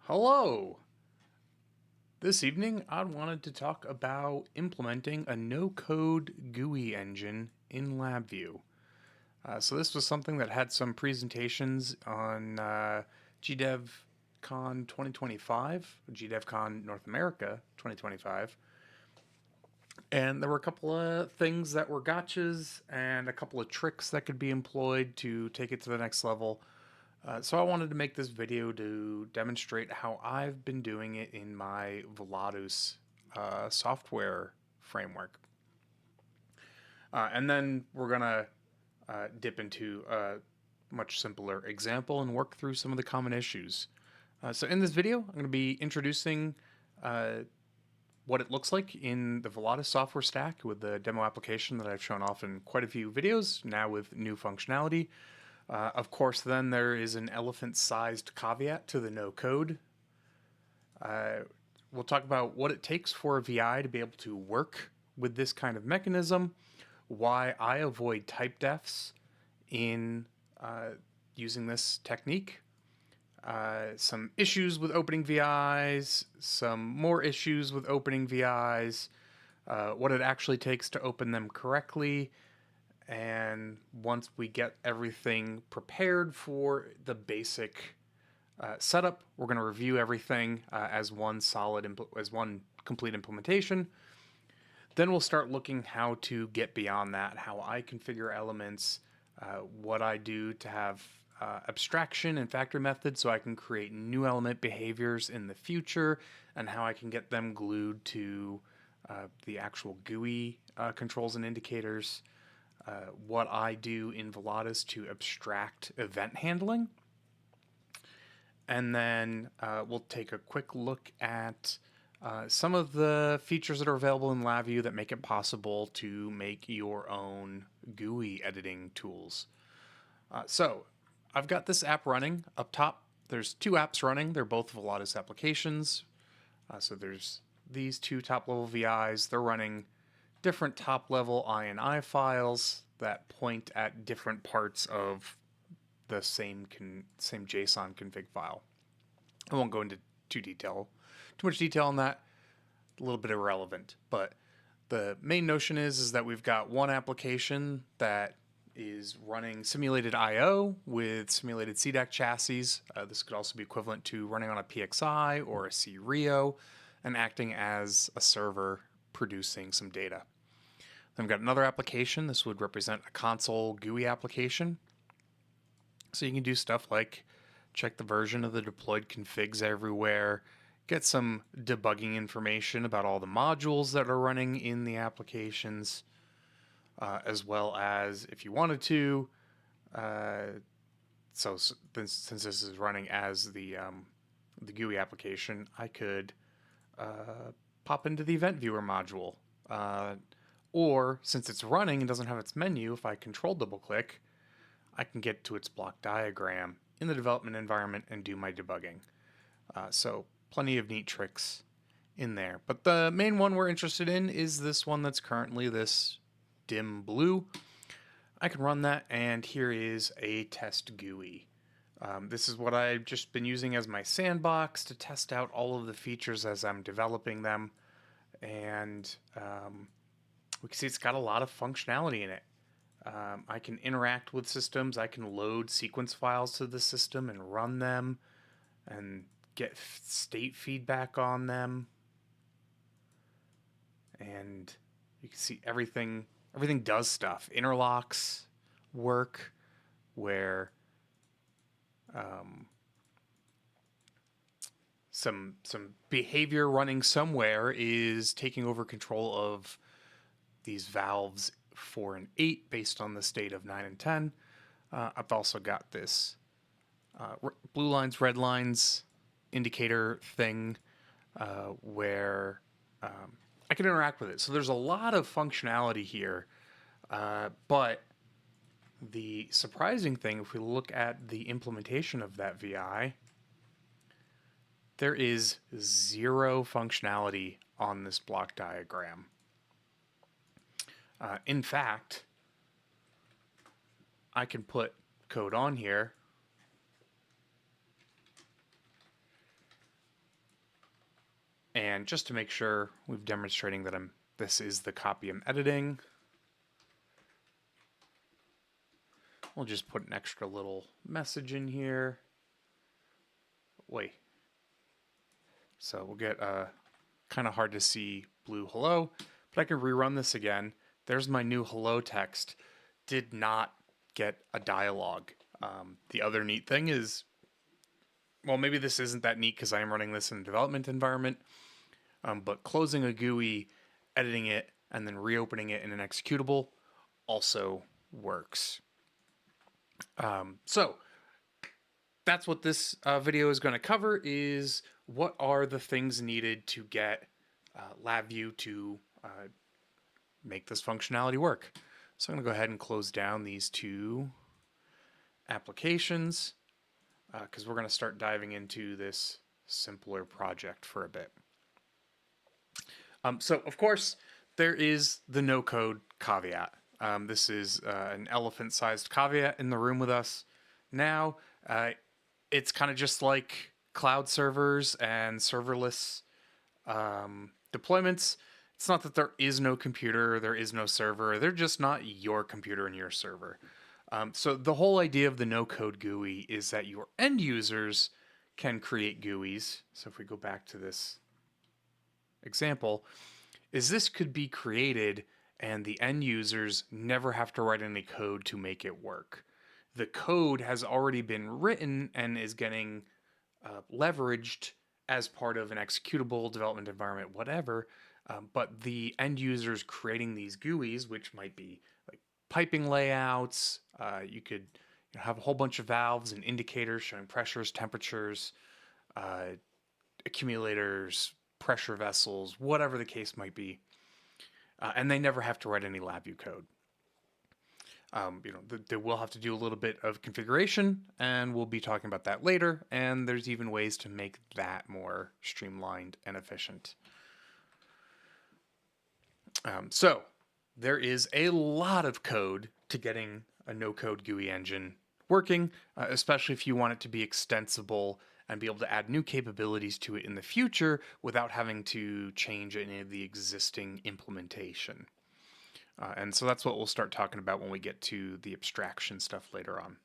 Hello! This evening I wanted to talk about implementing a no-code GUI engine in LabVIEW. So this was something that had some presentations on GDevCon 2025, GDevCon North America 2025. And there were a couple of things that were gotchas and a couple of tricks that could be employed to take it to the next level. So I wanted to make this video to demonstrate how I've been doing it in my Volatus software framework. And then we're going to dip into a much simpler example and work through some of the common issues. So in this video, I'm going to be introducing what it looks like in the Volatus software stack with the demo application that I've shown off in quite a few videos, now with new functionality. Of course, then there is an elephant-sized caveat to the no-code. We'll talk about what it takes for a VI to be able to work with this kind of mechanism, why I avoid type defs in using this technique, some issues with opening VIs, some more issues with opening VIs, what it actually takes to open them correctly, and once we get everything prepared for the basic setup, we're going to review everything as one complete implementation. Then we'll start looking how to get beyond that, how I configure elements, what I do to have abstraction and factory methods so I can create new element behaviors in the future, and how I can get them glued to the actual GUI controls and indicators. What I do in Volatus to abstract event handling. And then we'll take a quick look at some of the features that are available in LabVIEW that make it possible to make your own GUI editing tools. So I've got this app running. Up top, there's two apps running. They're both Volatus applications. So there's these two top-level VIs. They're running different top-level INI files that point at different parts of the same JSON config file. I won't go into too much detail on that. A little bit irrelevant, but the main notion is that we've got one application that is running simulated I/O with simulated CDAC chassis. This could also be equivalent to running on a PXI or a CRIO and acting as a server producing some data. Then we've got another application. This would represent a console GUI application. So you can do stuff like check the version of the deployed configs everywhere, get some debugging information about all the modules that are running in the applications, as well as, if you wanted to, since this is running as the GUI application, I could pop into the event viewer module. Or, since it's running and doesn't have its menu, if I control double click, I can get to its block diagram in the development environment and do my debugging. So plenty of neat tricks in there. But the main one we're interested in is this one that's currently this dim blue. I can run that, and here is a test GUI. This is what I've just been using as my sandbox to test out all of the features as I'm developing them. And we can see it's got a lot of functionality in it. I can interact with systems. I can load sequence files to the system and run them and get state feedback on them. And you can see everything does stuff. Interlocks work where some behavior running somewhere is taking over control of these valves 4 and 8 based on the state of 9 and 10. I've also got this blue lines, red lines indicator thing where I can interact with it. So there's a lot of functionality here, but the surprising thing, if we look at the implementation of that VI, there is zero functionality on this block diagram. In fact, I can put code on here And just to make sure we've demonstrating that this is the copy I'm editing, we'll just put an extra little message in here. Wait. So we'll get kind of hard to see blue hello, but I can rerun this again. There's my new hello text. Did not get a dialogue. The other neat thing is, well, maybe this isn't that neat because I am running this in a development environment, but closing a GUI, editing it, and then reopening it in an executable also works. So that's what this video is going to cover, is what are the things needed to get LabVIEW to make this functionality work. So I'm going to go ahead and close down these two applications because we're going to start diving into this simpler project for a bit. So, of course, there is the no-code caveat. This is an elephant-sized caveat in the room with us now. It's kind of just like cloud servers and serverless deployments. It's not that there is no computer, there is no server. They're just not your computer and your server. So the whole idea of the no-code GUI is that your end users can create GUIs. So if we go back to this example, is this could be created and the end users never have to write any code to make it work. The code has already been written and is getting leveraged as part of an executable development environment, whatever. But the end users creating these GUIs, which might be like piping layouts, you could have a whole bunch of valves and indicators showing pressures, temperatures, accumulators, pressure vessels, whatever the case might be. And they never have to write any LabVIEW code. They will have to do a little bit of configuration, and we'll be talking about that later. And there's even ways to make that more streamlined and efficient. So there is a lot of code to getting a no-code GUI engine working, especially if you want it to be extensible and be able to add new capabilities to it in the future without having to change any of the existing implementation. And so that's what we'll start talking about when we get to the abstraction stuff later on.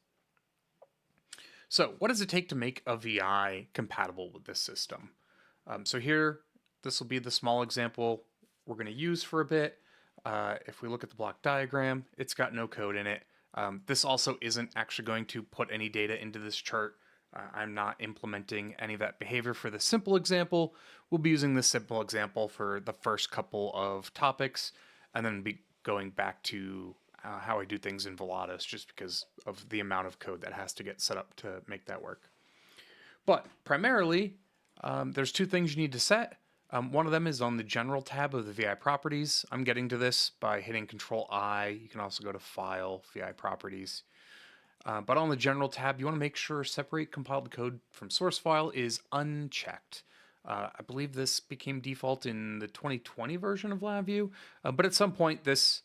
So what does it take to make a VI compatible with this system? So here, this will be the small example we're going to use for a bit. If we look at the block diagram, it's got no code in it. This also isn't actually going to put any data into this chart. I'm not implementing any of that behavior for the simple example. We'll be using this simple example for the first couple of topics, and then be going back to how I do things in Volatus, just because of the amount of code that has to get set up to make that work. But primarily, there's two things you need to set. One of them is on the General tab of the VI Properties. I'm getting to this by hitting Control-I. You can also go to File, VI Properties. But on the General tab, you want to make sure Separate Compiled Code from Source File is unchecked. I believe this became default in the 2020 version of LabVIEW, but at some point this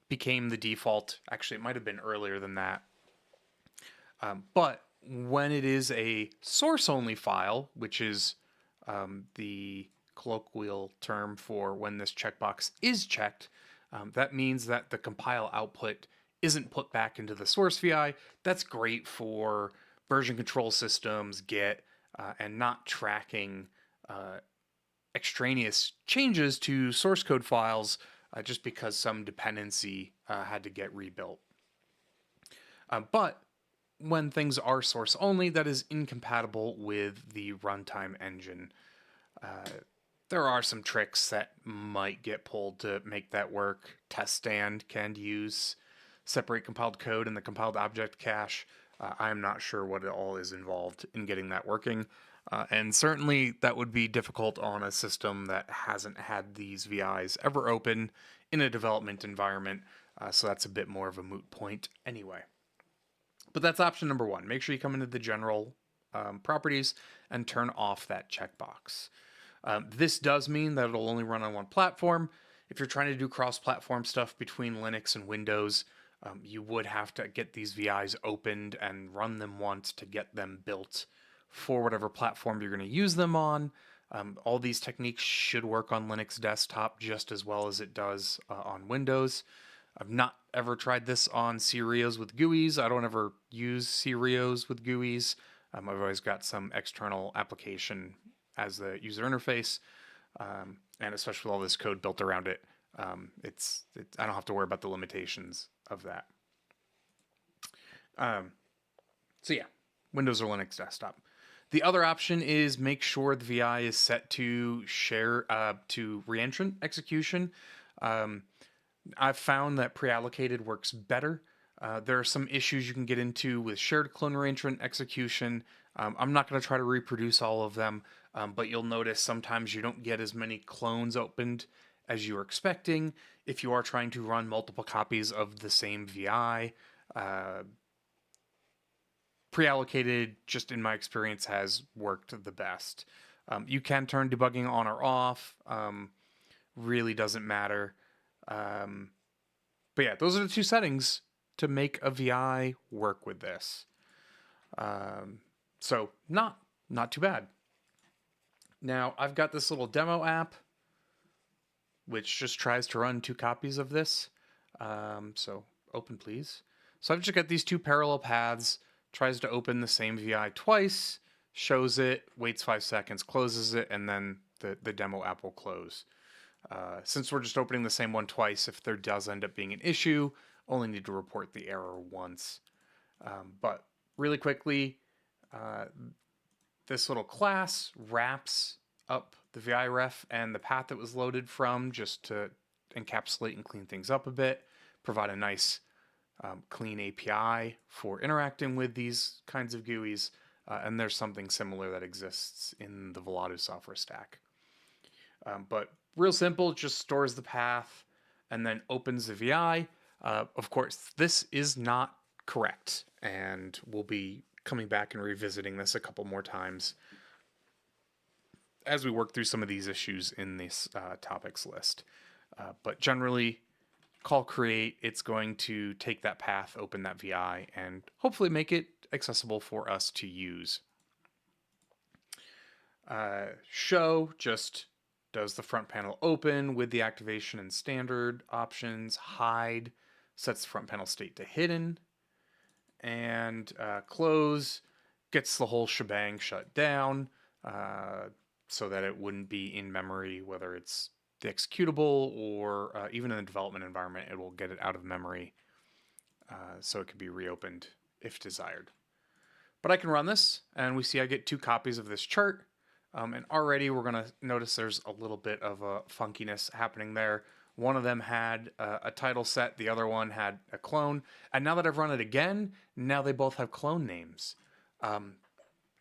became the default. Actually, it might have been earlier than that. But when it is a source-only file, which is the colloquial term for when this checkbox is checked, that means that the compile output isn't put back into the source VI. That's great for version control systems, Git, and not tracking extraneous changes to source code files just because some dependency had to get rebuilt. But when things are source only, that is incompatible with the runtime engine. There are some tricks that might get pulled to make that work. Test stand can use separate compiled code in the compiled object cache. I'm not sure what all is involved in getting that working. And certainly that would be difficult on a system that hasn't had these VIs ever open in a development environment. So that's a bit more of a moot point anyway. But that's option number one. Make sure you come into the general properties and turn off that checkbox. This does mean that it'll only run on one platform. If you're trying to do cross-platform stuff between Linux and Windows, you would have to get these VIs opened and run them once to get them built for whatever platform you're going to use them on. All these techniques should work on Linux desktop just as well as it does on Windows. I've not ever tried this on serios with GUIs. I don't ever use serios with GUIs. I've always got some external application as the user interface, and especially with all this code built around it, I don't have to worry about the limitations of that. So yeah, Windows or Linux desktop. The other option is make sure the VI is set to share to reentrant execution. I've found that pre-allocated works better. There are some issues you can get into with shared clone reentrant execution. I'm not going to try to reproduce all of them, but you'll notice sometimes you don't get as many clones opened as you were expecting if you are trying to run multiple copies of the same VI. Pre-allocated, just in my experience, has worked the best. You can turn debugging on or off. Really doesn't matter. But yeah, those are the two settings to make a VI work with this. So not too bad. Now I've got this little demo app which just tries to run two copies of this. So open please. So I've just got these two parallel paths, tries to open the same VI twice, shows it, waits 5 seconds, closes it, and then the demo app will close. Since we're just opening the same one twice, if there does end up being an issue, only need to report the error once. But really quickly, this little class wraps up the VI ref and the path it was loaded from just to encapsulate and clean things up a bit, provide a nice clean API for interacting with these kinds of GUIs, and there's something similar that exists in the Volatus software stack. But real simple, just stores the path and then opens the VI. Of course, this is not correct, and we'll be coming back and revisiting this a couple more times as we work through some of these issues in this topics list. But generally, call create, it's going to take that path, open that VI, and hopefully make it accessible for us to use. Show just does the front panel open with the activation and standard options. Hide sets the front panel state to hidden. And close gets the whole shebang shut down so that it wouldn't be in memory, whether it's the executable or even in the development environment, it will get it out of memory so it can be reopened if desired. But I can run this, and we see I get two copies of this chart. And already we're going to notice there's a little bit of a funkiness happening there. One of them had a title set, the other one had a clone. And now that I've run it again, now they both have clone names.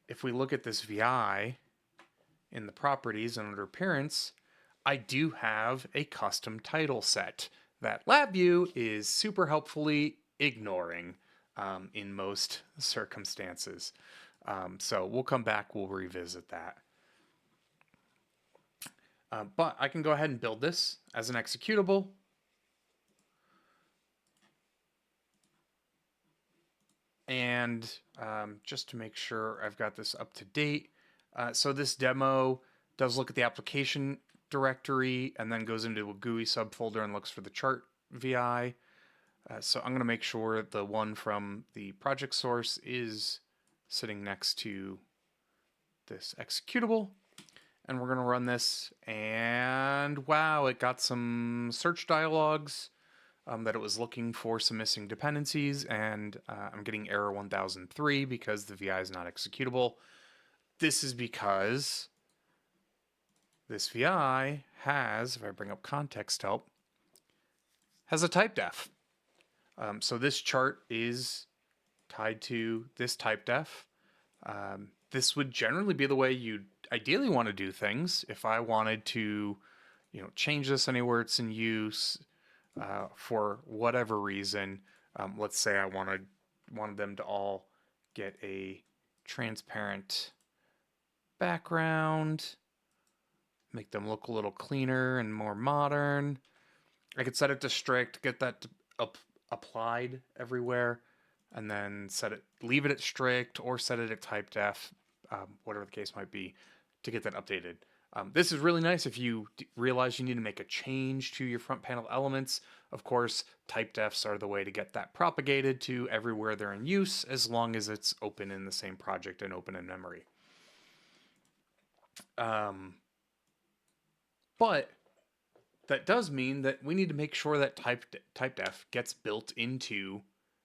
If we look at this VI in the properties and under appearance, I do have a custom title set that LabVIEW is super helpfully ignoring in most circumstances. So we'll come back, we'll revisit that. But I can go ahead and build this as an executable. And just to make sure I've got this up to date. So this demo does look at the application directory and then goes into a GUI subfolder and looks for the chart VI. So I'm going to make sure the one from the project source is sitting next to this executable. And we're going to run this, and wow, it got some search dialogues that it was looking for some missing dependencies, and I'm getting error 1003 because the VI is not executable. This is because this VI has, if I bring up context help, has a type def. So this chart is tied to this type def. This would generally be the way you'd ideally want to do things. If I wanted to, change this anywhere it's in use for whatever reason, let's say I wanted them to all get a transparent background, make them look a little cleaner and more modern. I could set it to strict, get that applied everywhere, and then leave it at strict or set it at type def, whatever the case might be. to get that updated. This is really nice if you realize you need to make a change to your front panel elements. Of course, typedefs are the way to get that propagated to everywhere they're in use, as long as it's open in the same project and open in memory. But that does mean that we need to make sure that typedef gets built into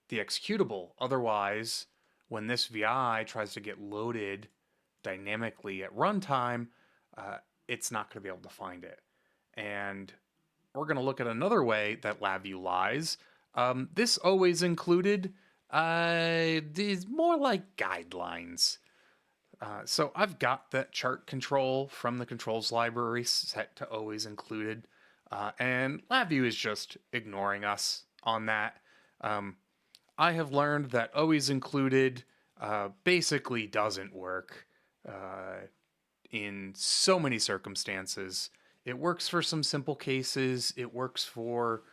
the executable. Otherwise, when this VI tries to get loaded dynamically at runtime, it's not going to be able to find it. And we're going to look at another way that LabVIEW lies. This always included is more like guidelines. So I've got that chart control from the controls library set to always included. And LabVIEW is just ignoring us on that. I have learned that always included basically doesn't work in so many circumstances. It works for some simple cases. It works for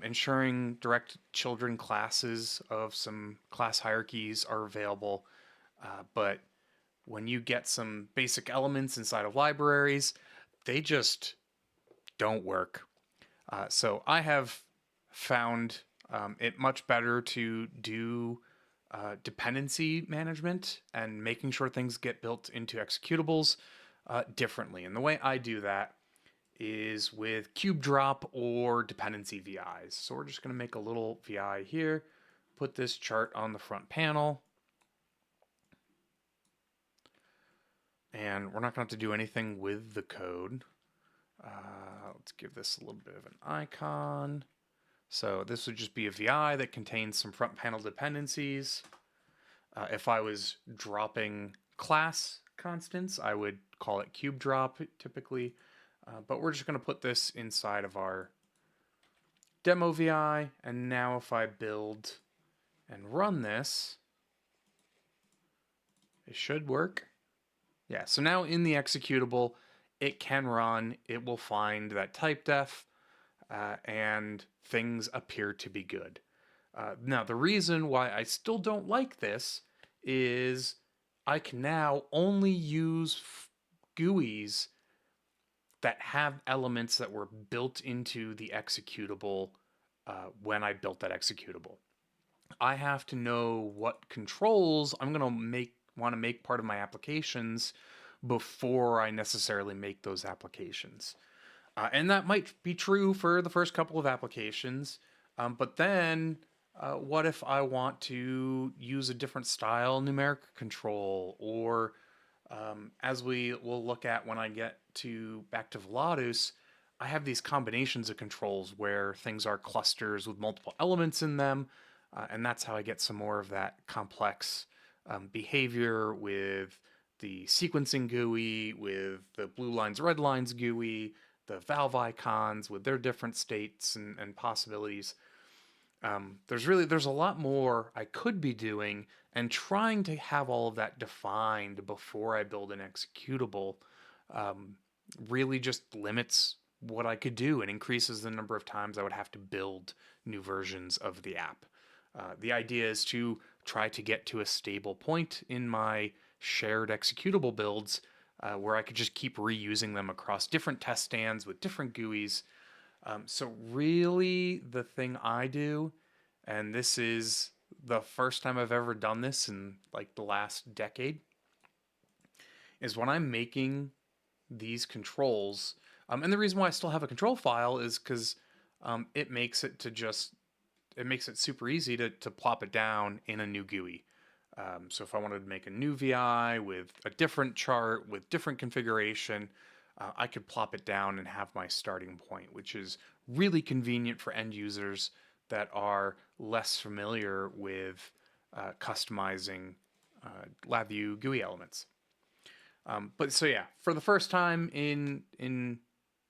ensuring direct children classes of some class hierarchies are available. But when you get some basic elements inside of libraries, they just don't work. So I have found it much better to do dependency management and making sure things get built into executables differently. And the way I do that is with cube drop or dependency VIs. So we're just going to make a little VI here, put this chart on the front panel. And we're not going to have to do anything with the code. Let's give this a little bit of an icon. So this would just be a VI that contains some front panel dependencies. If I was dropping class constants, I would call it cube drop typically. But we're just going to put this inside of our demo VI. And now if I build and run this, it should work. Yeah, so now in the executable, it can run, it will find that typedef, and things appear to be good. Now, the reason why I still don't like this is I can now only use GUIs that have elements that were built into the executable when I built that executable. I have to know what controls I'm going to want to make part of my applications before I necessarily make those applications. And that might be true for the first couple of applications, but then what if I want to use a different style numeric control, or as we will look at when I get back to Volatus, I have these combinations of controls where things are clusters with multiple elements in them, and that's how I get some more of that complex behavior with the sequencing GUI, with the blue lines, red lines GUI, the valve icons with their different states and possibilities. There's a lot more I could be doing, and trying to have all of that defined before I build an executable really just limits what I could do and increases the number of times I would have to build new versions of the app. The idea is to try to get to a stable point in my shared executable builds where I could just keep reusing them across different test stands with different GUIs. So really the thing I do, and this is the first time I've ever done this in like the last decade, is when I'm making these controls, and the reason why I still have a control file is because it makes it super easy to plop it down in a new GUI. So if I wanted to make a new VI with a different chart, with different configuration, I could plop it down and have my starting point, which is really convenient for end users that are less familiar with customizing LabVIEW GUI elements. But so yeah, for the first time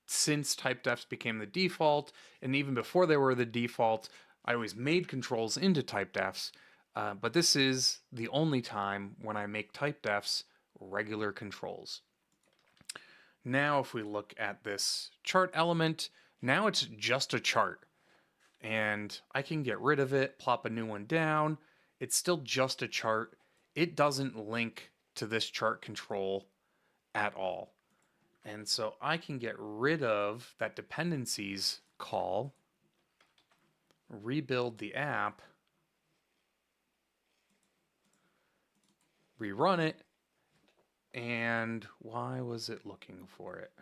since typedefs became the default, and even before they were the default, I always made controls into typedefs. But this is the only time when I make typedefs regular controls. Now if we look at this chart element, now it's just a chart. And I can get rid of it, plop a new one down. It's still just a chart. It doesn't link to this chart control at all. And so I can get rid of that dependencies call, rebuild the app, rerun it, and why was it looking for it?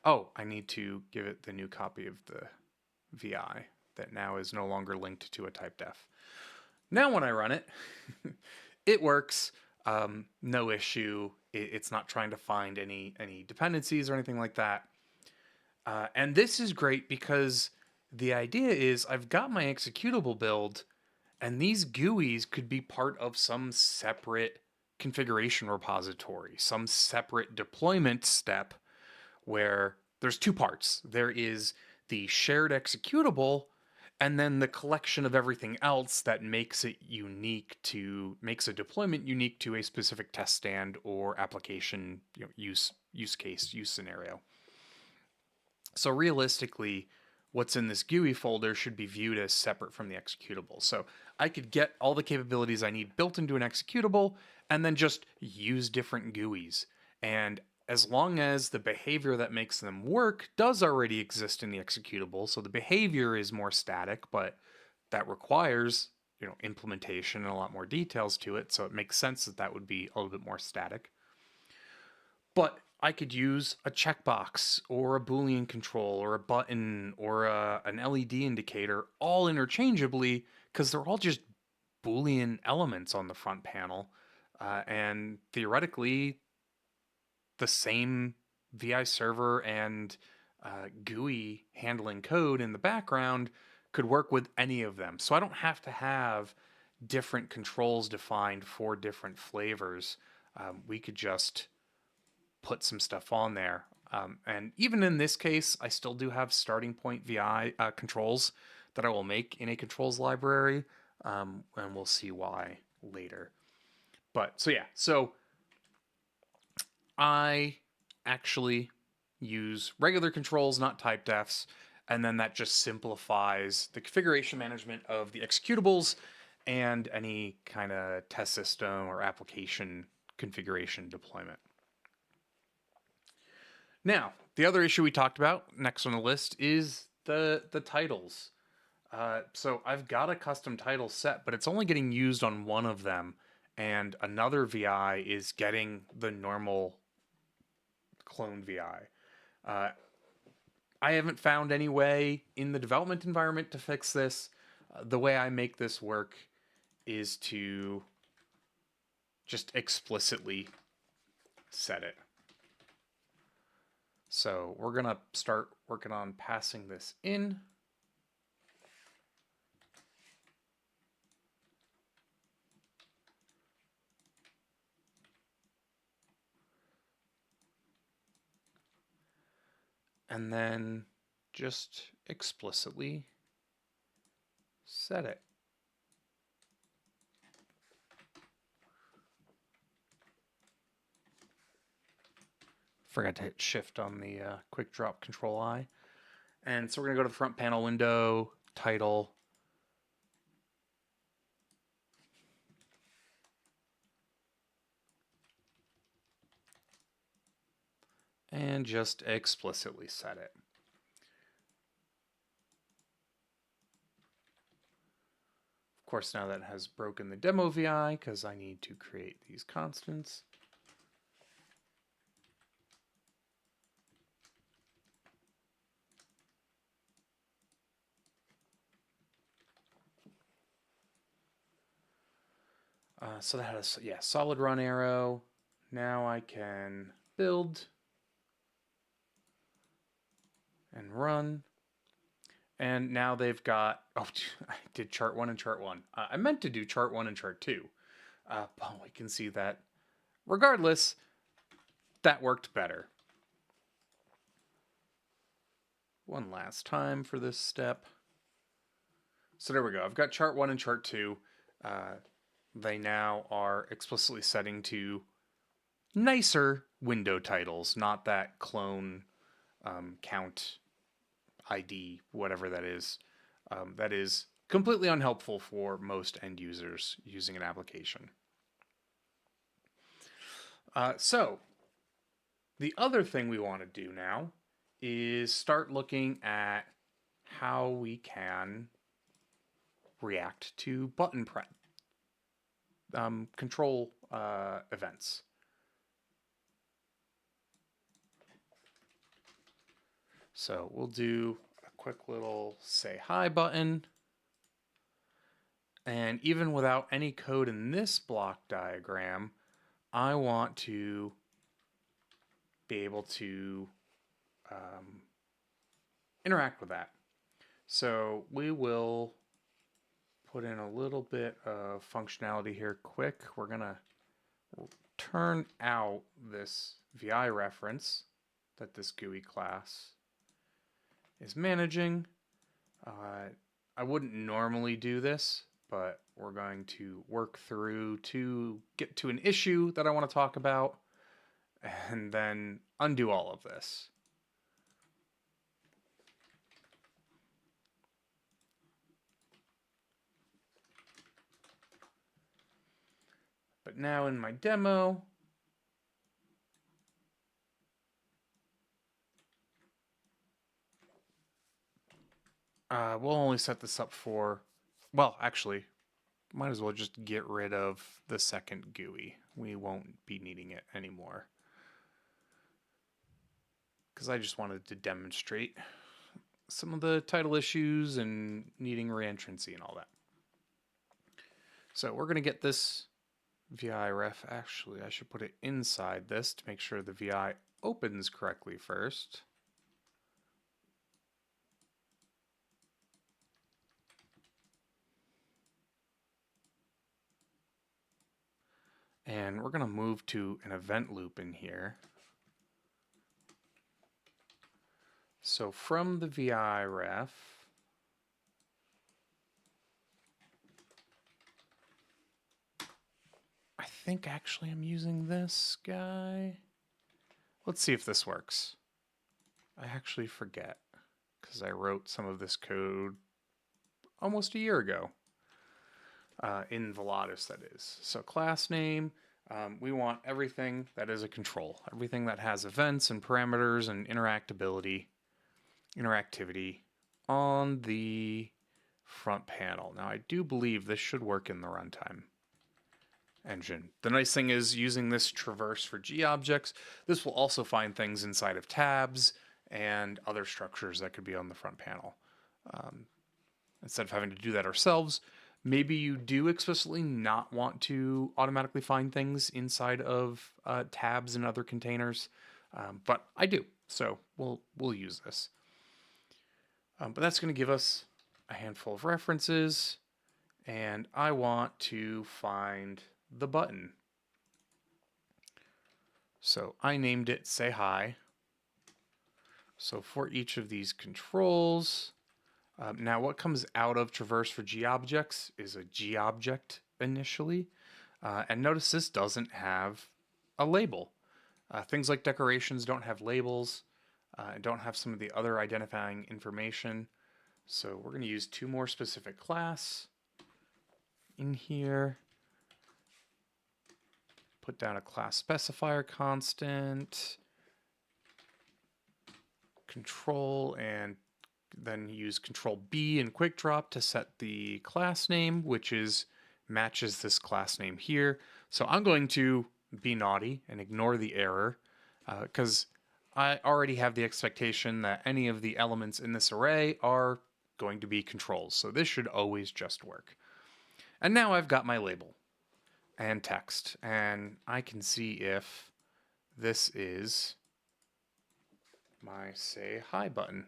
Oh, I need to give it the new copy of the VI that now is no longer linked to a type def. Now when I run it, it works. No issue. It's not trying to find any dependencies or anything like that. And this is great because the idea is I've got my executable build, and these GUIs could be part of some separate configuration repository, some separate deployment step where there's two parts. There is the shared executable, and then the collection of everything else that makes it unique to makes a deployment unique to a specific test stand or application, use case, use scenario. So realistically, what's in this GUI folder should be viewed as separate from the executable. So I could get all the capabilities I need built into an executable and then just use different GUIs. And as long as the behavior that makes them work does already exist in the executable, so the behavior is more static, but that requires implementation and a lot more details to it, so it makes sense that that would be a little bit more static. But I could use a checkbox or a Boolean control or a button or an LED indicator all interchangeably because they're all just Boolean elements on the front panel. And theoretically, the same VI server and GUI handling code in the background could work with any of them. So I don't have to have different controls defined for different flavors. We could just put some stuff on there. And even in this case, I still do have starting point VI controls that I will make in a controls library, and we'll see why later. But so yeah, so I actually use regular controls, not type defs, and then that just simplifies the configuration management of the executables and any kind of test system or application configuration deployment. Now, the other issue we talked about next on the list is the titles. So I've got a custom title set, but it's only getting used on one of them, and another VI is getting the normal clone VI. I haven't found any way in the development environment to fix this. The way I make this work is to just explicitly set it. So we're going to start working on passing this in. And then just explicitly set it. Forgot to hit shift on the quick drop control I. And so we're going to go to the front panel window, title. And just explicitly set it. Of course, now that has broken the demo VI because I need to create these constants. So that has, solid run arrow. Now I can build and run. And now they've got, I did chart 1 and chart 1. I meant to do chart 1 and chart 2. But we can see that regardless, that worked better. One last time for this step. So there we go. I've got chart 1 and chart 2. They now are explicitly setting to nicer window titles, not that clone count ID, whatever that is. That is completely unhelpful for most end users using an application. So The other thing we want to do now is start looking at how we can react to button control events. So we'll do a quick little say hi button. And even without any code in this block diagram, I want to be able to interact with that. So we will put in a little bit of functionality here quick. We're going to turn out this VI reference that this GUI class is managing. I wouldn't normally do this, but we're going to work through to get to an issue that I want to talk about and then undo all of this. But now in my demo, we'll only set this up for, well, actually, might as well just get rid of the second GUI. We won't be needing it anymore, because I just wanted to demonstrate some of the title issues and needing reentrancy and all that. So we're going to get this VI ref. Actually, I should put it inside this to make sure the VI opens correctly first. And we're going to move to an event loop in here. So from the VI ref, I think actually I'm using this guy. Let's see if this works. I actually forget because I wrote some of this code almost a year ago in Volatus, that is. So class name, we want everything that is a control, everything that has events and parameters and interactivity on the front panel. Now I do believe this should work in the runtime engine. The nice thing is using this traverse for GObjects, this will also find things inside of tabs and other structures that could be on the front panel. Instead of having to do that ourselves, maybe you do explicitly not want to automatically find things inside of tabs and other containers, but I do, so we'll use this. But that's going to give us a handful of references, and I want to find the button. So I named it Say Hi. So for each of these controls, now what comes out of traverse for GObjects is a GObject initially. And notice this doesn't have a label. Things like decorations don't have labels and don't have some of the other identifying information. So we're going to use two more specific class in here. Put down a class specifier constant, control, and then use control B in quick drop to set the class name, which matches this class name here. So I'm going to be naughty and ignore the error because I already have the expectation that any of the elements in this array are going to be controls. So this should always just work. And now I've got my label and text, and I can see if this is my Say Hi button.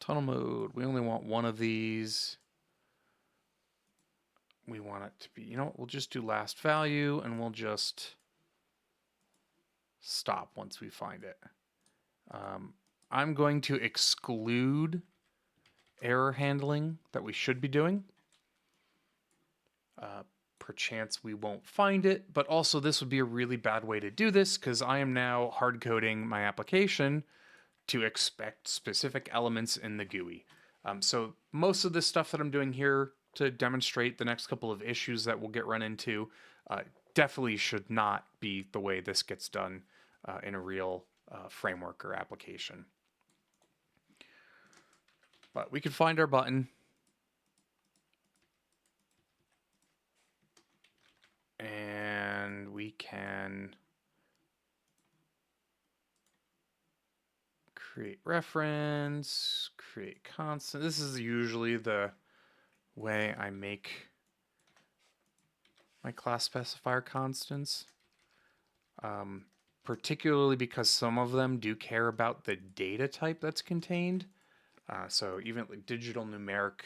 Tunnel mode, we only want one of these. We want it to be, you know what, we'll just do last value and we'll just stop once we find it. I'm going to exclude error handling that we should be doing. Perchance we won't find it, but also this would be a really bad way to do this because I am now hard coding my application to expect specific elements in the GUI. So most of this stuff that I'm doing here to demonstrate the next couple of issues that we'll get run into. Definitely should not be the way this gets done in a real framework or application. But we can find our button. And we can create reference, create constant. This is usually the way I make my class specifier constants, particularly because some of them do care about the data type that's contained. So even like digital numeric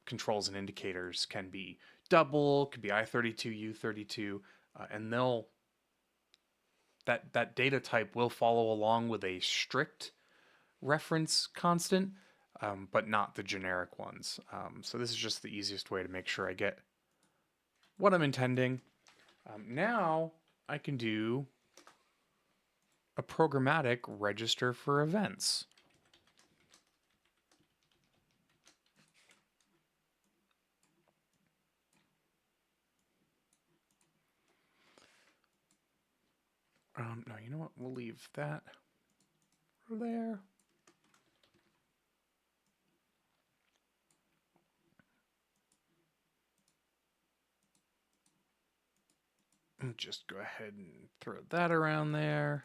controls and indicators can be double, could be I32, U32, and that data type will follow along with a strict reference constant, but not the generic ones. So this is just the easiest way to make sure I get what I'm intending. Now I can do a programmatic register for events. No, you know what? We'll leave that there. Just go ahead and throw that around there.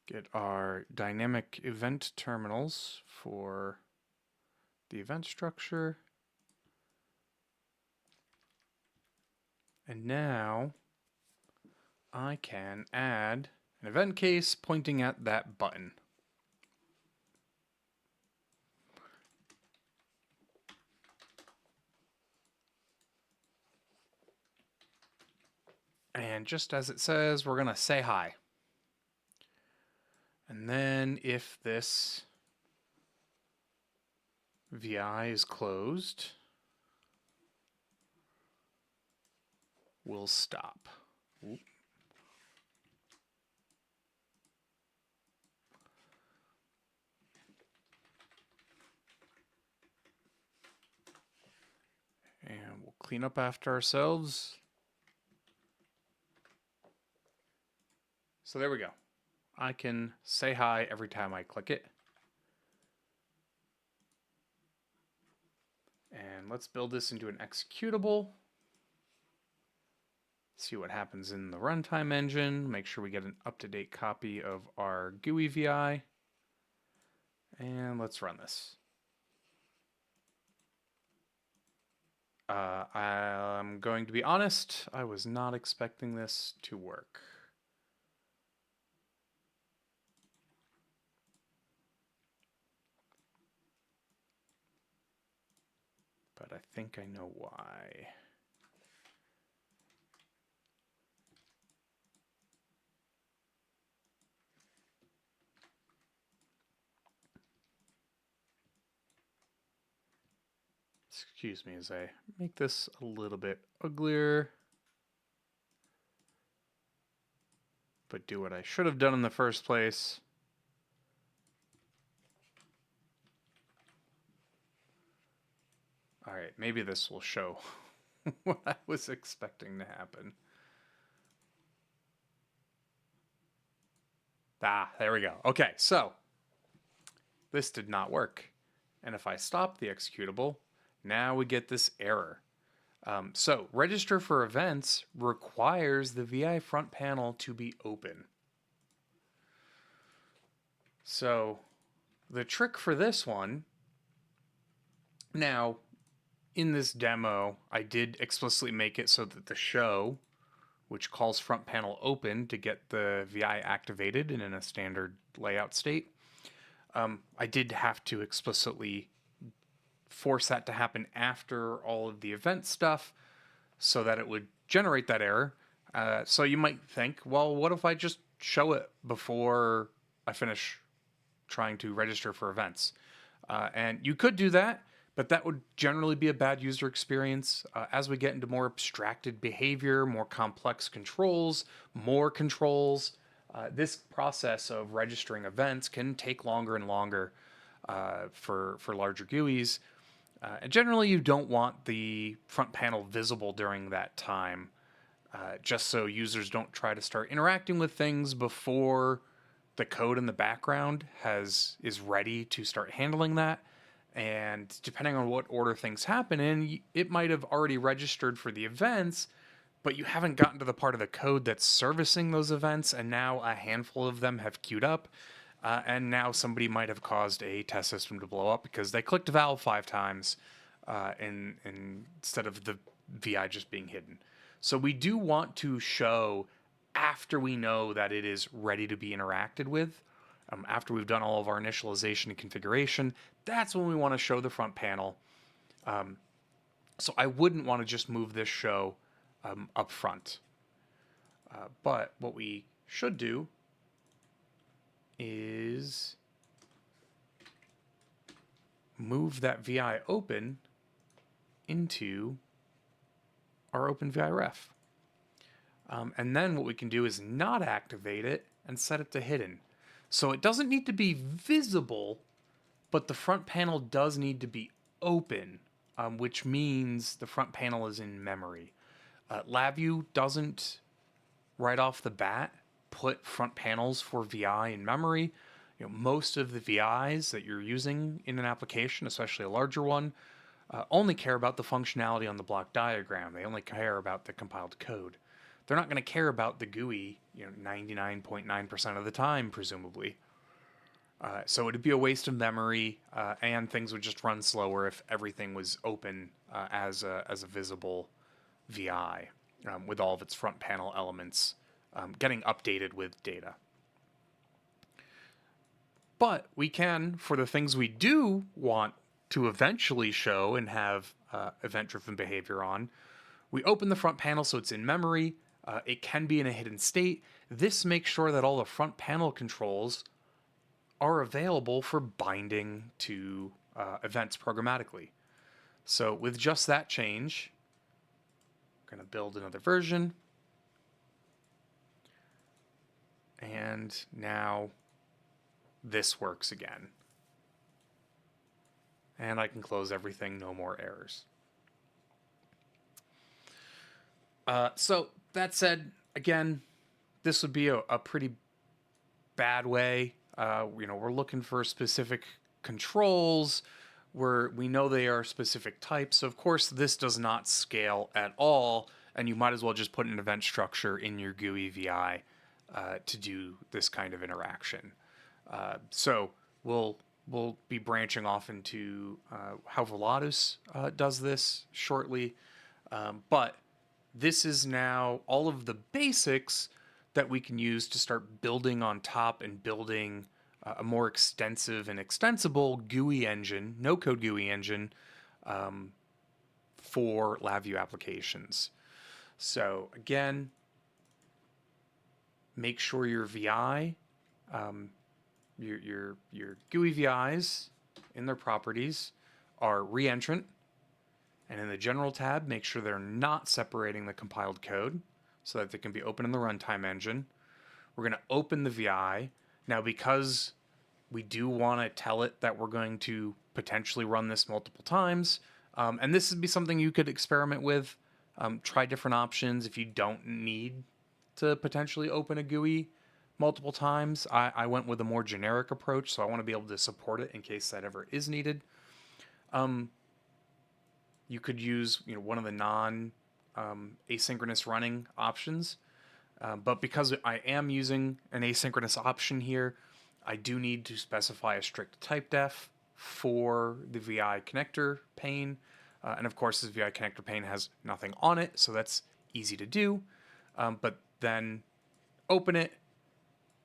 Get our dynamic event terminals for the event structure. And now I can add an event case pointing at that button. And just as it says, we're going to say hi. And then if this VI is closed, we'll stop. Oop. And we'll clean up after ourselves. So there we go. I can say hi every time I click it. And let's build this into an executable. See what happens in the runtime engine. Make sure we get an up-to-date copy of our GUI VI. And let's run this. I'm going to be honest, I was not expecting this to work. But I think I know why. Excuse me as I make this a little bit uglier. But do what I should have done in the first place. All right, maybe this will show what I was expecting to happen. There we go. Okay, so this did not work. And if I stop the executable, now we get this error. So register for events requires the VI front panel to be open. So the trick for this one, now in this demo, I did explicitly make it so that the show, which calls front panel open to get the VI activated and in a standard layout state, I did have to explicitly force that to happen after all of the event stuff so that it would generate that error. So you might think, well, what if I just show it before I finish trying to register for events? And you could do that, but that would generally be a bad user experience. As we get into more abstracted behavior, more complex controls, more controls, This process of registering events can take longer and longer for larger GUIs. And generally, you don't want the front panel visible during that time, just so users don't try to start interacting with things before the code in the background is ready to start handling that. And depending on what order things happen in, it might have already registered for the events, but you haven't gotten to the part of the code that's servicing those events, and now a handful of them have queued up. And now somebody might have caused a test system to blow up because they clicked valve 5 times instead of the VI just being hidden. So we do want to show after we know that it is ready to be interacted with. After we've done all of our initialization and configuration, that's when we want to show the front panel. So I wouldn't want to just move this show up front. But what we should do is move that VI open into our OpenVI ref. And then what we can do is not activate it and set it to hidden. So it doesn't need to be visible, but the front panel does need to be open, which means the front panel is in memory. LabVIEW doesn't, right off the bat, put front panels for VI in memory. Most of the VIs that you're using in an application, especially a larger one, only care about the functionality on the block diagram. They only care about the compiled code. They're not going to care about the GUI, 99.9% of the time, presumably. So it'd be a waste of memory, and things would just run slower if everything was open as a visible VI with all of its front panel elements getting updated with data. But we can, for the things we do want to eventually show and have event-driven behavior on, we open the front panel so it's in memory. It can be in a hidden state. This makes sure that all the front panel controls are available for binding to events programmatically. So with just that change, I'm going to build another version. And now this works again. And I can close everything, no more errors. So that said, again, this would be a pretty bad way. We're looking for specific controls where we know they are specific types. So of course, this does not scale at all, and you might as well just put an event structure in your GUI VI to do this kind of interaction. So we'll be branching off into how Volatus does this shortly, but this is now all of the basics that we can use to start building on top and building a more extensive and extensible GUI engine, no-code GUI engine, for LabVIEW applications. So again, make sure your VI, your GUI VIs in their properties are reentrant. And in the General tab, make sure they're not separating the compiled code so that they can be open in the runtime engine. We're going to open the VI. Now, because we do want to tell it that we're going to potentially run this multiple times, and this would be something you could experiment with, try different options if you don't need to potentially open a GUI multiple times. I went with a more generic approach, so I want to be able to support it in case that ever is needed. You could use one of the non-asynchronous running options, but because I am using an asynchronous option here, I do need to specify a strict type def for the VI connector pane, and of course this VI connector pane has nothing on it, so that's easy to do. But then open it,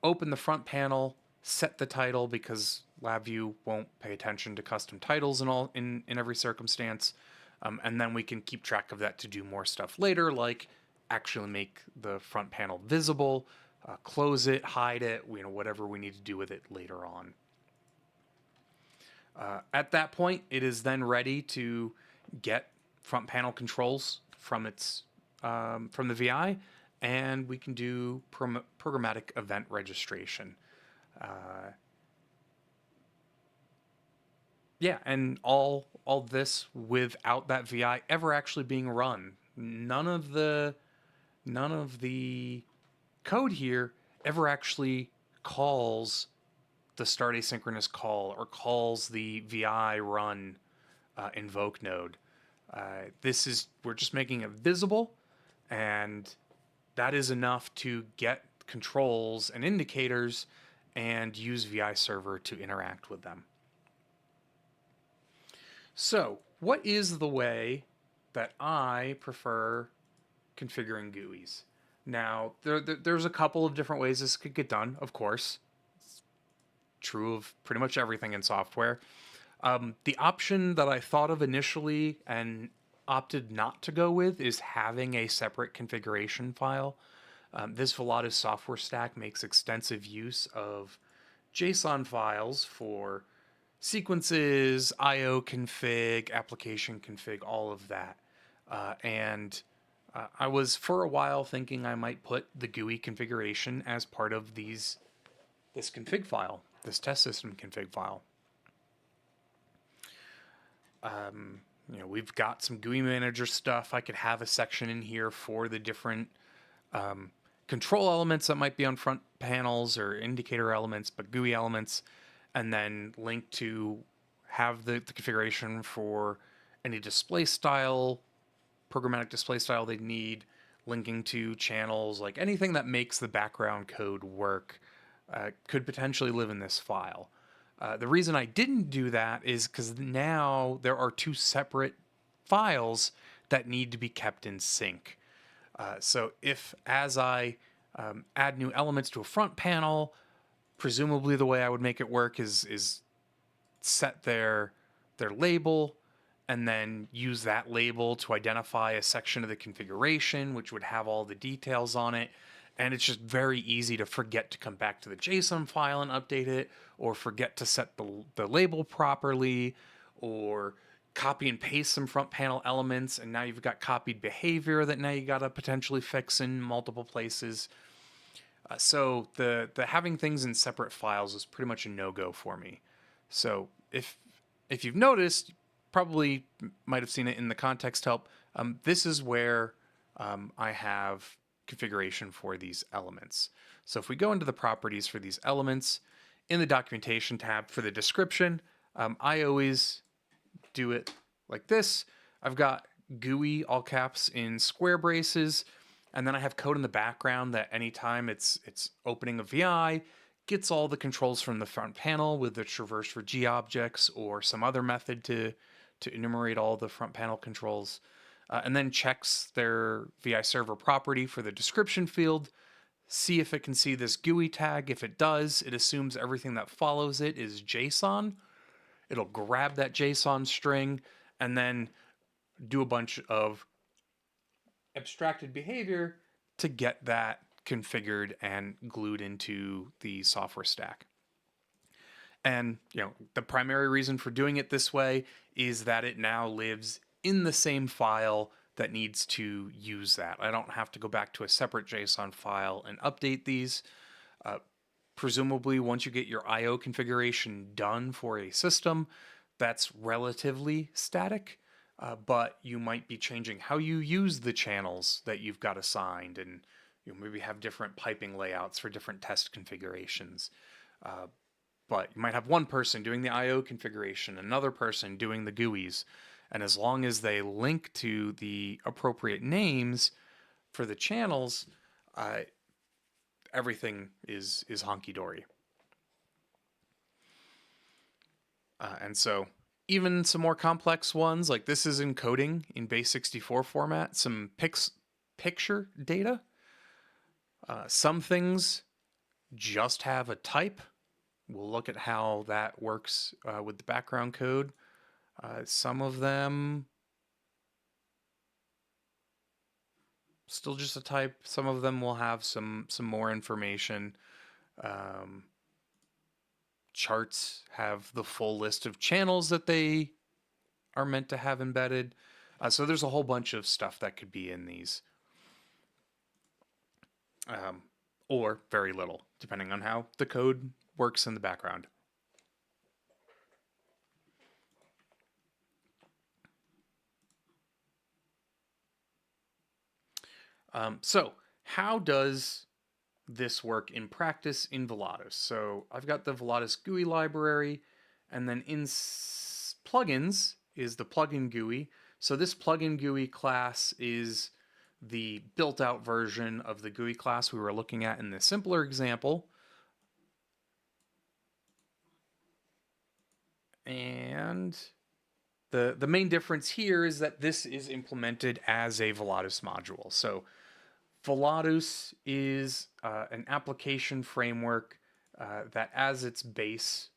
open the front panel, set the title because LabVIEW won't pay attention to custom titles in every circumstance. And then we can keep track of that to do more stuff later, like actually make the front panel visible, close it, hide it, whatever we need to do with it later on. At that point, it is then ready to get front panel controls from the VI and we can do programmatic event registration. Uh, yeah, and all this without that VI ever actually being run. None of the code here ever actually calls the start asynchronous call or calls the VI run invoke node. We're just making it visible, and that is enough to get controls and indicators and use VI server to interact with them. So, what is the way that I prefer configuring GUIs? Now, there's a couple of different ways this could get done, of course. It's true of pretty much everything in software. The option that I thought of initially and opted not to go with is having a separate configuration file. This Volatus software stack makes extensive use of JSON files for sequences, IO config, application config, all of that. And I was for a while thinking I might put the GUI configuration as part of this config file, this test system config file. We've got some GUI manager stuff. I could have a section in here for the different control elements that might be on front panels or indicator elements, but GUI elements, and then link to have the configuration for any display style, programmatic display style they need, linking to channels, like anything that makes the background code work could potentially live in this file. The reason I didn't do that is because now there are two separate files that need to be kept in sync. So if as I add new elements to a front panel, presumably the way I would make it work is set their label and then use that label to identify a section of the configuration, which would have all the details on it. And it's just very easy to forget to come back to the JSON file and update it, or forget to set the label properly, or copy and paste some front panel elements, and now you've got copied behavior that now you got to potentially fix in multiple places. So the having things in separate files is pretty much a no-go for me. So if you've noticed, probably might have seen it in the context help. This is where I have configuration for these elements. So if we go into the properties for these elements, in the documentation tab for the description, I always do it like this. I've got GUI all caps in square braces, and then I have code in the background that anytime it's opening a VI, gets all the controls from the front panel with the traverse for G objects or some other method to enumerate all the front panel controls, and then checks their VI server property for the description field, see if it can see this GUI tag. If it does, it assumes everything that follows it is JSON. It'll grab that JSON string and then do a bunch of abstracted behavior to get that configured and glued into the software stack. And the primary reason for doing it this way is that it now lives in the same file that needs to use that. I don't have to go back to a separate JSON file and update these. Presumably, once you get your IO configuration done for a system, that's relatively static, but you might be changing how you use the channels that you've got assigned, and you maybe have different piping layouts for different test configurations. But you might have one person doing the IO configuration, another person doing the GUIs, and as long as they link to the appropriate names for the channels, everything is honky-dory. And so even some more complex ones, like this is encoding in base64 format, some picture data. Some things just have a type. We'll look at how that works with the background code. Some of them still just a type. Some of them will have some more information. Charts have the full list of channels that they are meant to have embedded. So there's a whole bunch of stuff that could be in these. or very little, depending on how the code works in the background. So how does this work in practice in Volatus? So I've got the Volatus GUI library, and then in plugins is the plugin GUI. So this plugin GUI class is the built-out version of the GUI class we were looking at in the simpler example. And the main difference here is that this is implemented as a Volatus module. So Volatus is an application framework that, as its base,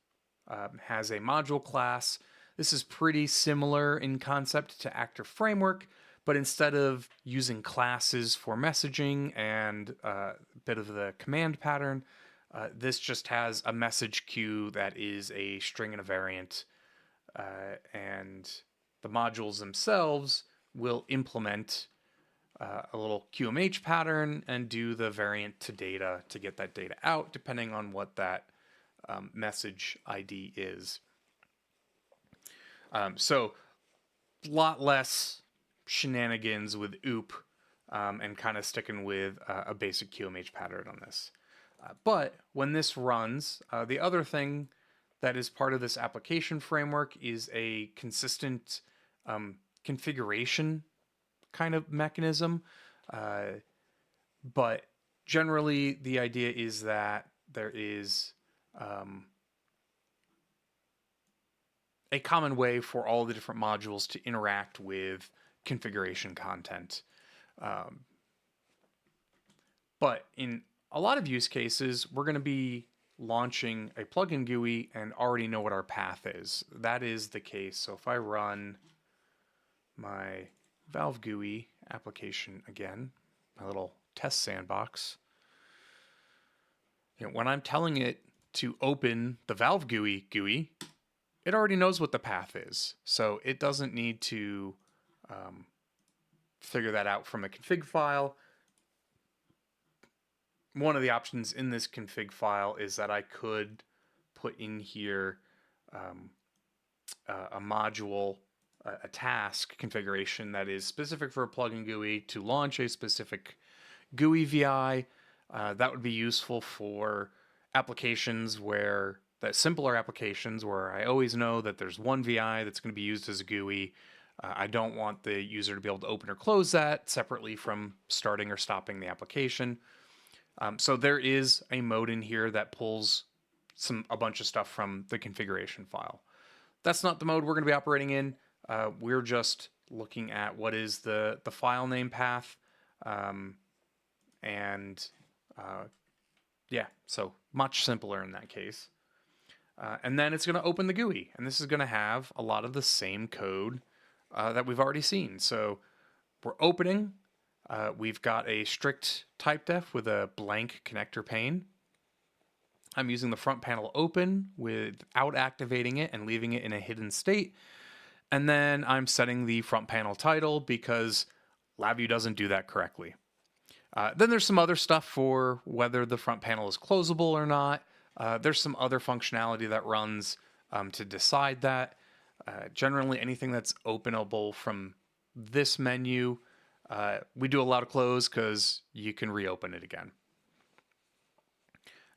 has a module class. This is pretty similar in concept to Actor Framework, but instead of using classes for messaging and a bit of the command pattern, this just has a message queue that is a string and a variant, and the modules themselves will implement a little QMH pattern and do the variant to data to get that data out, depending on what that message ID is. So a lot less shenanigans with OOP and kind of sticking with a basic QMH pattern on this. But when this runs, the other thing that is part of this application framework is a consistent configuration kind of mechanism. But generally, the idea is that there is a common way for all the different modules to interact with configuration content. But in a lot of use cases, we're going to be launching a plugin GUI and already know what our path is. That is the case. So if I run my Valve GUI application again, my little test sandbox, when I'm telling it to open the Valve GUI, it already knows what the path is. So it doesn't need to figure that out from a config file. One of the options in this config file is that I could put in here a module, a task configuration that is specific for a plugin GUI to launch a specific GUI VI. That would be useful for applications simpler applications where I always know that there's one VI that's going to be used as a GUI. I don't want the user to be able to open or close that separately from starting or stopping the application. So there is a mode in here that pulls a bunch of stuff from the configuration file. That's not the mode we're going to be operating in. We're just looking at what is the file name path, so much simpler in that case. And then it's going to open the GUI, and this is going to have a lot of the same code that we've already seen. So we're opening. We've got a strict type def with a blank connector pane. I'm using the front panel open without activating it and leaving it in a hidden state. And then I'm setting the front panel title because LabVIEW doesn't do that correctly. Then there's some other stuff for whether the front panel is closable or not. There's some other functionality that runs to decide that. Generally, anything that's openable from this menu, we do allow to close because you can reopen it again.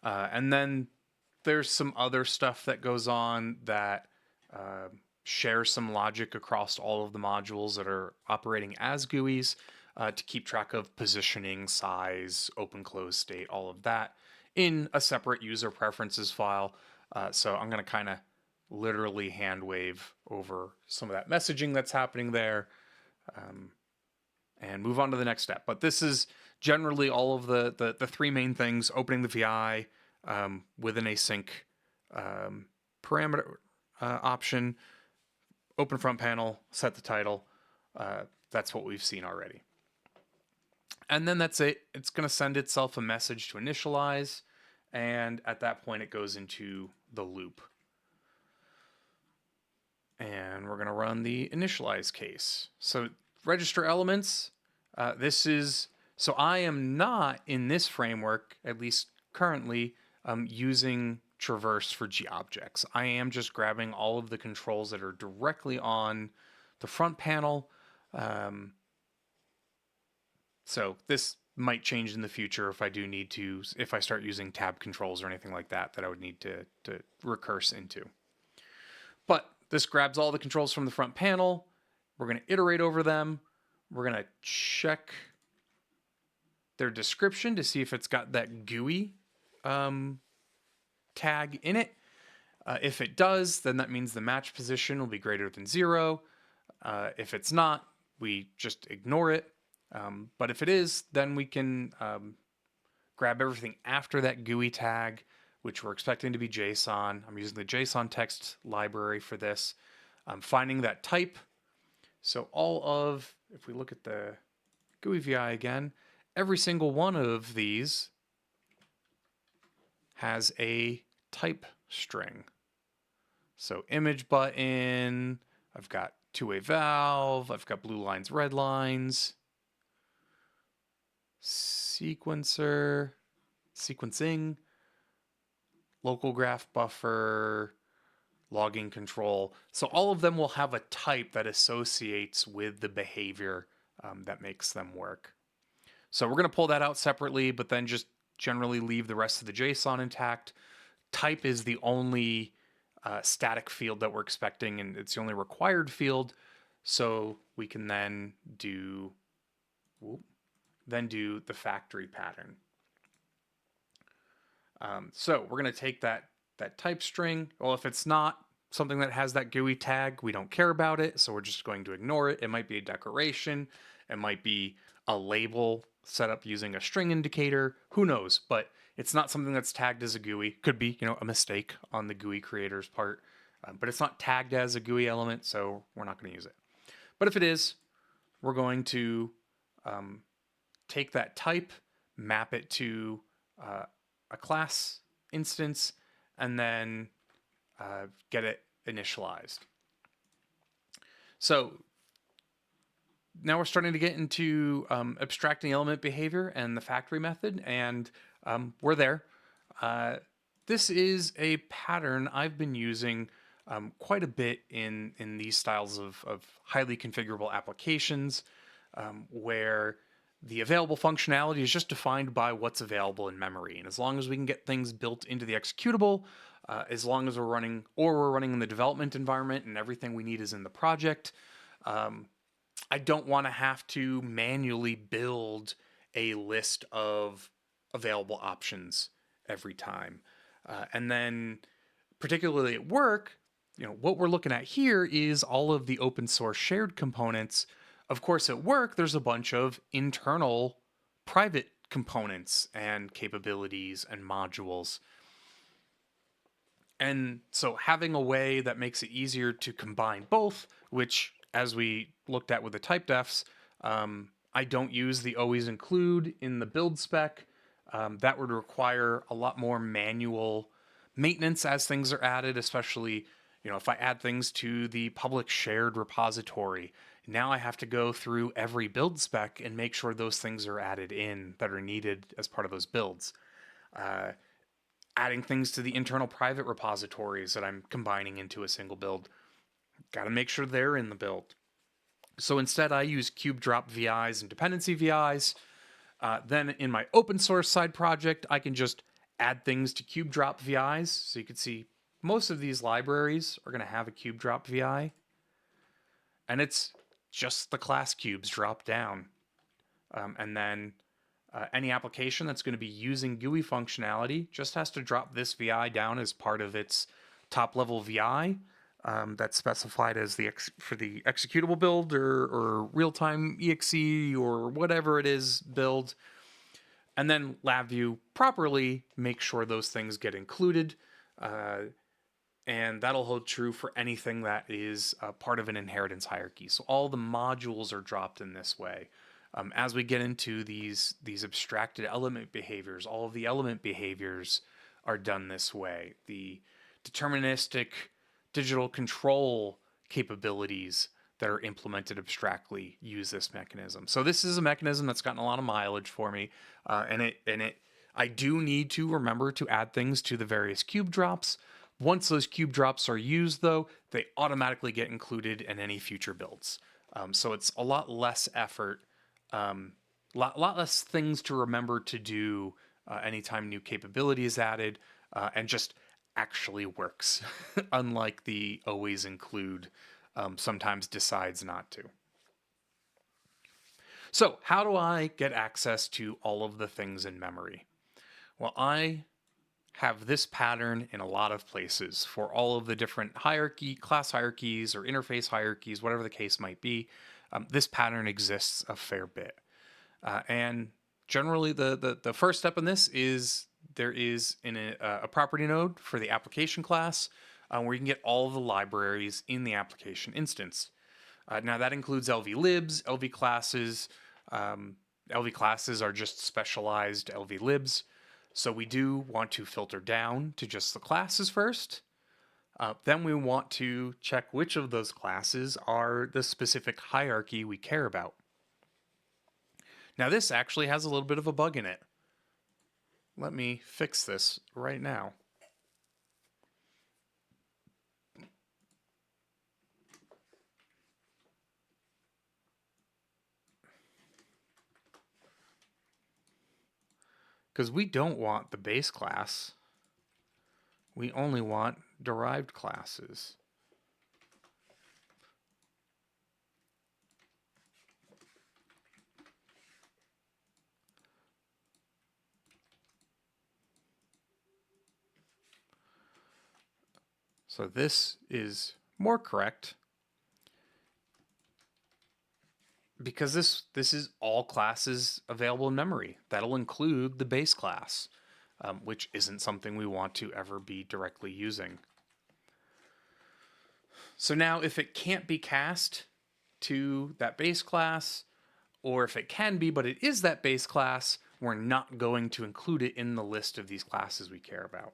And then there's some other stuff that goes on that shares some logic across all of the modules that are operating as GUIs to keep track of positioning, size, open, close state, all of that in a separate user preferences file. So I'm going to kind of literally hand wave over some of that messaging that's happening there and move on to the next step. But this is generally all of the three main things: opening the VI with an async parameter option, open front panel, set the title. That's what we've seen already. And then that's it. It's going to send itself a message to initialize, and at that point it goes into the loop. And we're going to run the initialize case. So register elements. This is So I am not in this framework, at least currently, using traverse for GObjects. I am just grabbing all of the controls that are directly on the front panel. So this might change in the future if I do need to, if I start using tab controls or anything like that, that I would need to recurse into. But this grabs all the controls from the front panel. We're going to iterate over them. We're going to check their description to see if it's got that GUI tag in it. If it does, then that means the match position will be greater than 0. If it's not, we just ignore it. But if it is, then we can grab everything after that GUI tag, which we're expecting to be JSON. I'm using the JSON text library for this. I'm finding that type. So if we look at the GUI VI again, every single one of these has a type string. So image button, I've got two-way valve, I've got blue lines, red lines, sequencer, sequencing, local graph buffer, logging control. So all of them will have a type that associates with the behavior that makes them work. So we're going to pull that out separately, but then just generally leave the rest of the JSON intact. Type is the only static field that we're expecting, and it's the only required field. So we can then do the factory pattern. So we're going to take that type string. Well, if it's not something that has that GUI tag, we don't care about it, so we're just going to ignore it. It might be a decoration. It might be a label set up using a string indicator. Who knows? But it's not something that's tagged as a GUI. Could be, a mistake on the GUI creator's part. But it's not tagged as a GUI element, so we're not going to use it. But if it is, we're going to take that type, map it to a class instance, and then get it initialized. So now we're starting to get into abstracting element behavior and the factory method, and we're there. This is a pattern I've been using quite a bit in these styles of highly configurable applications, where the available functionality is just defined by what's available in memory. And as long as we can get things built into the executable, as long as we're running in the development environment and everything we need is in the project, I don't want to have to manually build a list of available options every time. And then particularly at work, what we're looking at here is all of the open source shared components. Of course, at work, there's a bunch of internal private components and capabilities and modules. And so having a way that makes it easier to combine both, which, as we looked at with the type defs, I don't use the always include in the build spec. That would require a lot more manual maintenance as things are added, especially if I add things to the public shared repository. Now I have to go through every build spec and make sure those things are added in that are needed as part of those builds. Adding things to the internal private repositories that I'm combining into a single build. Got to make sure they're in the build. So instead I use cube drop VIs and dependency VIs. Then in my open source side project, I can just add things to cube drop VIs. So you can see most of these libraries are going to have a cube drop VI. And it's just the class cubes drop down. And then any application that's going to be using GUI functionality just has to drop this VI down as part of its top level VI that's specified as for the executable build or real-time exe or whatever it is build. And then LabVIEW properly makes sure those things get included. And that'll hold true for anything that is part of an inheritance hierarchy. So all the modules are dropped in this way. As we get into these abstracted element behaviors, all of the element behaviors are done this way. The deterministic digital control capabilities that are implemented abstractly use this mechanism. So this is a mechanism that's gotten a lot of mileage for me, I do need to remember to add things to the various cube drops. Once those cube drops are used, though, they automatically get included in any future builds. So it's a lot less effort, lot less things to remember to do anytime new capability is added, and just actually works, unlike the always include sometimes decides not to. So how do I get access to all of the things in memory? Well, I have this pattern in a lot of places for all of the different class hierarchies or interface hierarchies, whatever the case might be. This pattern exists a fair bit. And generally the first step in this is there is a property node for the application class where you can get all of the libraries in the application instance. Now that includes LV libs, LV classes. LV classes are just specialized LV libs. So we do want to filter down to just the classes first. Then we want to check which of those classes are the specific hierarchy we care about. Now this actually has a little bit of a bug in it. Let me fix this right now. Because we don't want the base class. We only want derived classes. So this is more correct because this is all classes available in memory. That'll include the base class, which isn't something we want to ever be directly using. So now if it can't be cast to that base class, or if it can be, but it is that base class, we're not going to include it in the list of these classes we care about.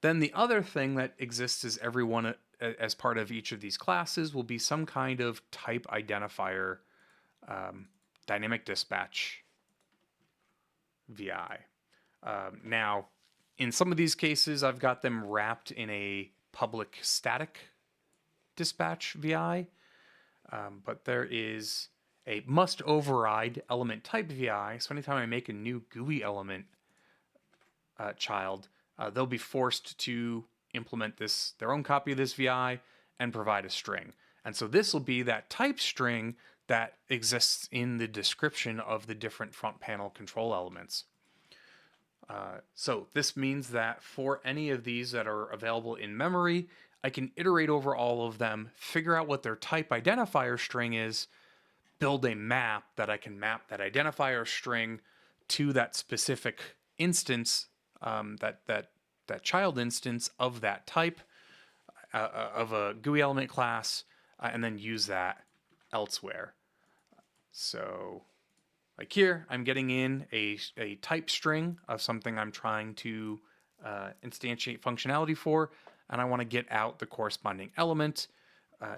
Then the other thing that exists is everyone as part of each of these classes will be some kind of type identifier, dynamic dispatch VI. Now, in some of these cases, I've got them wrapped in a public static dispatch VI, but there is a must override element type VI. So anytime I make a new GUI element child, they'll be forced to implement their own copy of this VI and provide a string. And so this will be that type string that exists in the description of the different front panel control elements. So this means that for any of these that are available in memory, I can iterate over all of them, figure out what their type identifier string is, build a map that I can map that identifier string to that specific instance, that child instance of that type of a GUI element class, and then use that elsewhere. So like here, I'm getting in a type string of something I'm trying to instantiate functionality for, and I want to get out the corresponding element.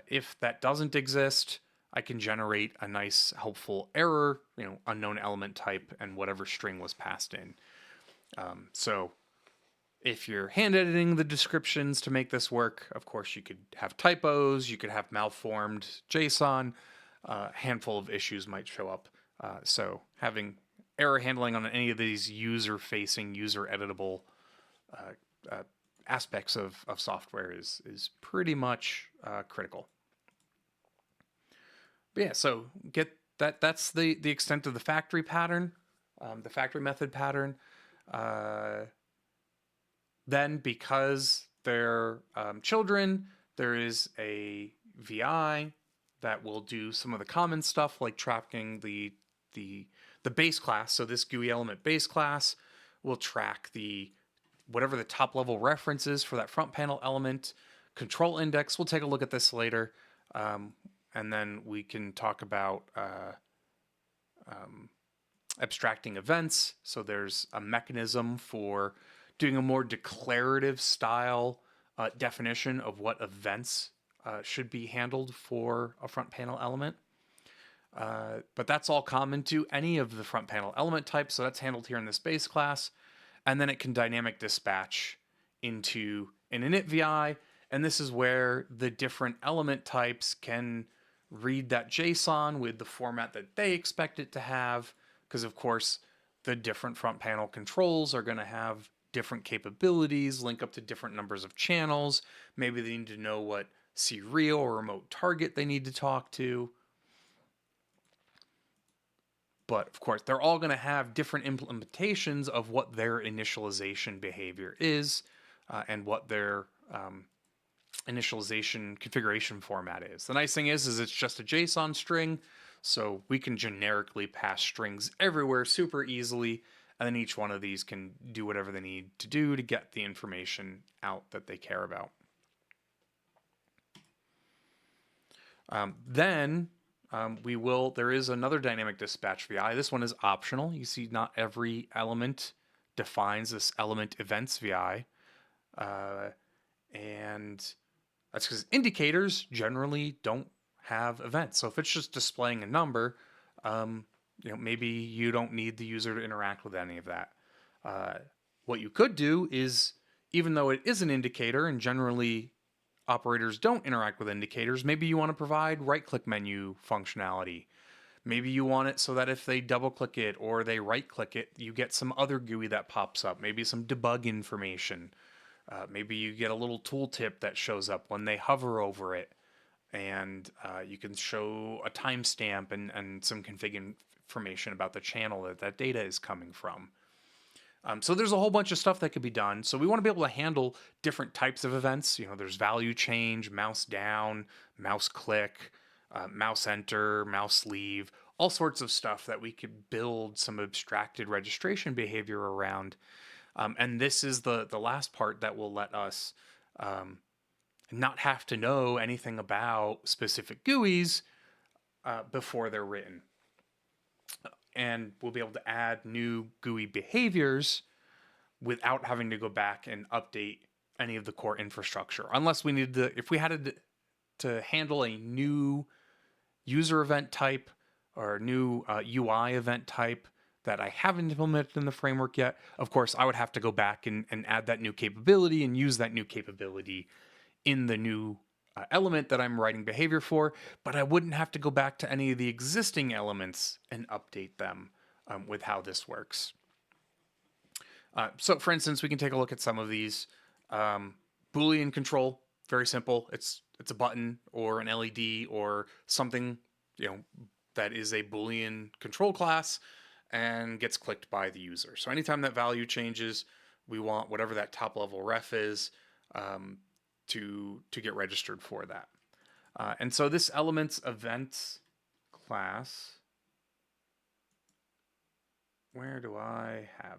If that doesn't exist, I can generate a nice helpful error, unknown element type and whatever string was passed in. So if you're hand editing the descriptions to make this work, of course you could have typos, you could have malformed JSON, a handful of issues might show up. So having error handling on any of these user-facing, user-editable aspects of software is pretty much critical. But yeah, so that's the extent of the factory pattern, the factory method pattern. Then because they're children, there is a VI that will do some of the common stuff like tracking the base class. So this GUI element base class will track whatever the top level reference is for that front panel element. Control index, we'll take a look at this later. And then we can talk about abstracting events. So there's a mechanism for doing a more declarative style definition of what events should be handled for a front panel element. But that's all common to any of the front panel element types, so that's handled here in this base class. And then it can dynamic dispatch into an init VI, and this is where the different element types can read that JSON with the format that they expect it to have, because of course the different front panel controls are going to have different capabilities, link up to different numbers of channels. Maybe they need to know what serial or remote target they need to talk to. But of course, they're all going to have different implementations of what their initialization behavior is and what their initialization configuration format is. The nice thing is it's just a JSON string, so we can generically pass strings everywhere super easily, and then each one of these can do whatever they need to do to get the information out that they care about. There is another dynamic dispatch VI. This one is optional. You see not every element defines this element events VI. And that's because indicators generally don't have events. So if it's just displaying a number, maybe you don't need the user to interact with any of that. What you could do is, even though it is an indicator and generally operators don't interact with indicators, maybe you want to provide right-click menu functionality. Maybe you want it so that if they double-click it or they right-click it, you get some other GUI that pops up, maybe some debug information. Maybe you get a little tooltip that shows up when they hover over it, and you can show a timestamp and some config information about the channel that data is coming from. So there's a whole bunch of stuff that could be done. So we want to be able to handle different types of events. There's value change, mouse down, mouse click, mouse enter, mouse leave, all sorts of stuff that we could build some abstracted registration behavior around. And this is the last part that will let us not have to know anything about specific GUIs before they're written. And we'll be able to add new GUI behaviors without having to go back and update any of the core infrastructure. Unless we need if we had to handle a new user event type or new UI event type that I haven't implemented in the framework yet, of course, I would have to go back and add that new capability and use that new capability in the new element that I'm writing behavior for, but I wouldn't have to go back to any of the existing elements and update them with how this works. So for instance, we can take a look at some of these. Boolean control, very simple. It's a button or an LED or something, that is a Boolean control class and gets clicked by the user. So anytime that value changes, we want whatever that top level ref is to get registered for that. And so this elements events class, where do I have?